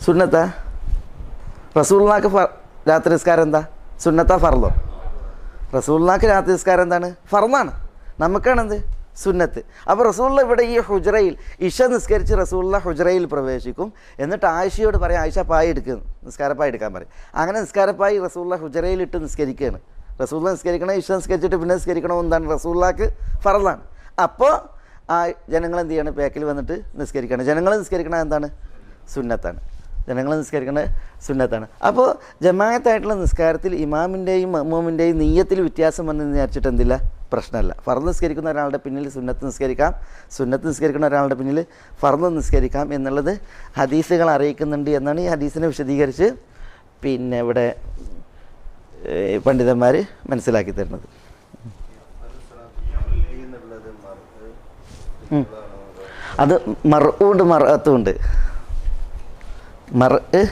സുന്നത്താ? റസൂൽനാക്ക് രാത്രി നിസ്കാരം എന്താ? സുന്നത്താ ഫർളോ? റസൂൽനാക്ക് രാത്രി നിസ്കാരം എന്താണ്? ഫർളാണ്. നമുക്കാണെന്ത്? സുന്നത്ത്. അപ്പോൾ റസൂലുള്ള ഇവിടെ ഈ ഹുജ്റയിൽ ഇശ നിസ്കരിച്ച് റസൂലുള്ള ഹുജ്റയിൽ പ്രവേശിക്കും. എന്നിട്ട് ആയിഷയോട് പറയും, ആയിഷ പായ എടുക്കുന്നു, നിസ്കാരപ്പായ എടുക്കാൻ പറയും. അങ്ങനെ നിസ്കാരപ്പായി റസൂലുള്ള ഹുജ്റയിലിട്ട് നിസ്കരിക്കുകയാണ്. റസൂള്ള നിസ്കരിക്കണം, ഇഷ നിസ്കരിച്ചിട്ട് പിന്നെ നിസ്കരിക്കണം എന്താണ് റസൂള്ളാക്ക് ഫറലാണ്. അപ്പോൾ ആ ജനങ്ങൾ എന്ത് ചെയ്യണം, ബാക്കിൽ വന്നിട്ട് നിസ്കരിക്കണം. ജനങ്ങൾ നിസ്കരിക്കണം എന്താണ് സുന്നത്താണ്, ജനങ്ങൾ നിസ്കരിക്കേണ്ട സുന്നത്താണ്. അപ്പോൾ ജമാഅത്തായിട്ടുള്ള നിസ്കാരത്തിൽ ഇമാമിൻ്റെയും മഅ്മൂമിൻ്റെയും നീയത്തിൽ വ്യത്യാസം വന്നെന്ന് വിചാരിച്ചിട്ട് എന്തില്ല, പ്രശ്നമല്ല. ഫർദ് നിസ്കരിക്കുന്ന ഒരാളുടെ പിന്നിൽ സുന്നത്ത് നിസ്കരിക്കാം, സുന്നത്ത് നിസ്കരിക്കുന്ന ഒരാളുടെ പിന്നിൽ ഫർദ് നിസ്കരിക്കാം എന്നുള്ളത് ഹദീസുകൾ അറിയിക്കുന്നുണ്ട് എന്നാണ് ഈ ഹദീസിനെ വിശദീകരിച്ച് പിന്നെ ഇവിടെ പണ്ഡിതന്മാർ മനസ്സിലാക്കി തരുന്നത്. അത് മർഉണ്ട് മർഅത്തും ഉണ്ട്. മർഅ്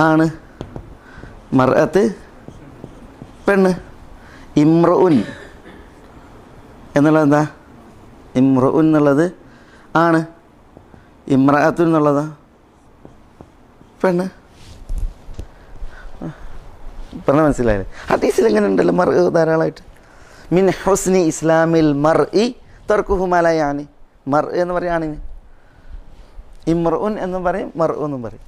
ആണ്, മർഅത്ത് പെണ്ണ്. ഇമ്രുഉൻ എന്നുള്ളത് എന്താ, ഇമ്രുഉൻ എന്നുള്ളത് ആണ്, ഇമ്രഅത്തുൻ എന്നുള്ളതാ പെണ്ണ്. പറഞ്ഞ മനസ്സിലായില്ലേ? ഹദീസിൽ എങ്ങനെ ഉണ്ടല്ലോ മർഅ് ധാരാളമായിട്ട്. മിൻ ഹുസ്നി ഇസ്ലാമിൽ മർഇ തർക്കുഹു മാ ലാ യഅനി. മർഅ് എന്ന് പറയുകയാണെങ്കിൽ ഇമ്രുഉൻ എന്നും പറയും, മർഉ എന്നും പറയും.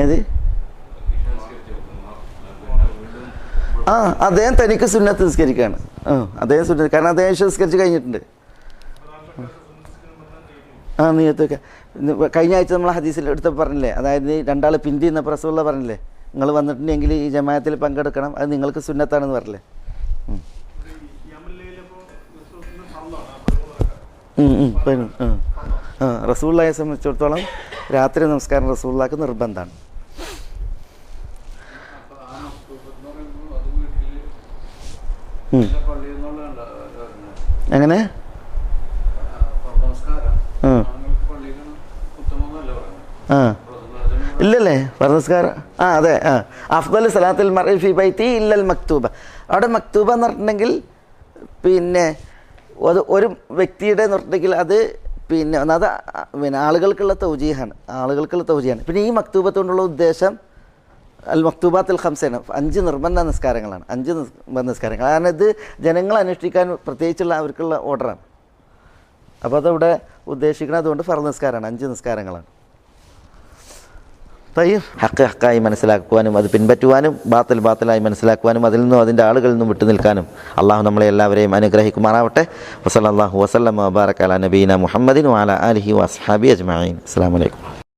ഏത്? ആ അദ്ദേഹം തനിക്ക് സുന്നത്ത് നിസ്കരിക്കുകയാണ്. അദ്ദേഹം സുന്നത്ത്, കാരണം അദ്ദേഹം നിസ്കരിച്ച് കഴിഞ്ഞിട്ടുണ്ട്. ആ നീയത്തൊക്കെ കഴിഞ്ഞ ആഴ്ച നമ്മൾ ഹദീസിൽ എടുത്തപ്പോൾ പറഞ്ഞില്ലേ, അതായത് രണ്ടാൾ പിന്തി എന്ന റസൂലുള്ള പറഞ്ഞില്ലേ, നിങ്ങൾ വന്നിട്ടുണ്ടെങ്കിൽ ഈ ജമാഅത്തിൽ പങ്കെടുക്കണം, അത് നിങ്ങൾക്ക് സുന്നത്താണെന്ന് പറഞ്ഞില്ലേ. റസൂലുള്ളാഹിയെ സംബന്ധിച്ചിടത്തോളം രാത്രി നമസ്കാരം റസൂലുള്ളാഹിക്ക് നിർബന്ധമാണ്. എങ്ങനെ? ഇല്ലല്ലേ ഫർദ്. അതെ. അഫ്ദൽ സലാത്തുൽ മർഇ ഫി ബൈത്തി ഇല്ലൽ മക്തൂബ. അവിടെ മക്തൂബ എന്ന് പറഞ്ഞിട്ടുണ്ടെങ്കിൽ പിന്നെ അത് ഒരു വ്യക്തിയുടെ എന്ന് പറഞ്ഞിട്ടുണ്ടെങ്കിൽ അത് പിന്നെ ആളുകൾക്കുള്ള തൗജീഹാണ്, പിന്നെ ഈ മക്തൂബത്തുകൊണ്ടുള്ള ഉദ്ദേശം അൽ മക്തൂബാത്തുൽ ഖംസയാണ്, 5 നിർബന്ധ നിസ്കാരങ്ങളാണ്. 5 നിർബന്ധ നിസ്കാരങ്ങൾ, കാരണം ഇത് ജനങ്ങൾ അനുഷ്ഠിക്കാൻ പ്രത്യേകിച്ചുള്ള അവർക്കുള്ള ഓർഡറാണ്. അപ്പോൾ അതവിടെ ഉദ്ദേശിക്കുന്നത് അതുകൊണ്ട് ഫർദ് നിസ്കാരമാണ്, 5 നിസ്കാരങ്ങളാണ്. ഹക്ക് ഹക്കായി മനസ്സിലാക്കുവാനും അത് പിൻപറ്റുവാനും ബാത്തിൽ ബാത്തിലായി മനസ്സിലാക്കുവാനും അതിൽ നിന്നും അതിൻ്റെ ആളുകളിൽ നിന്നും വിട്ടു നിൽക്കാനും അള്ളാഹു നമ്മളെ എല്ലാവരെയും അനുഗ്രഹിക്കുമാറാവട്ടെ. വസല്ലല്ലാഹു വസല്ലമ വബാറക അലാ നബീന മുഹമ്മദിൻ വഅലാ ആലിഹി വഅസ്ഹാബിഹി അജ്മഈൻ. അസ്സലാമു അലൈക്കും.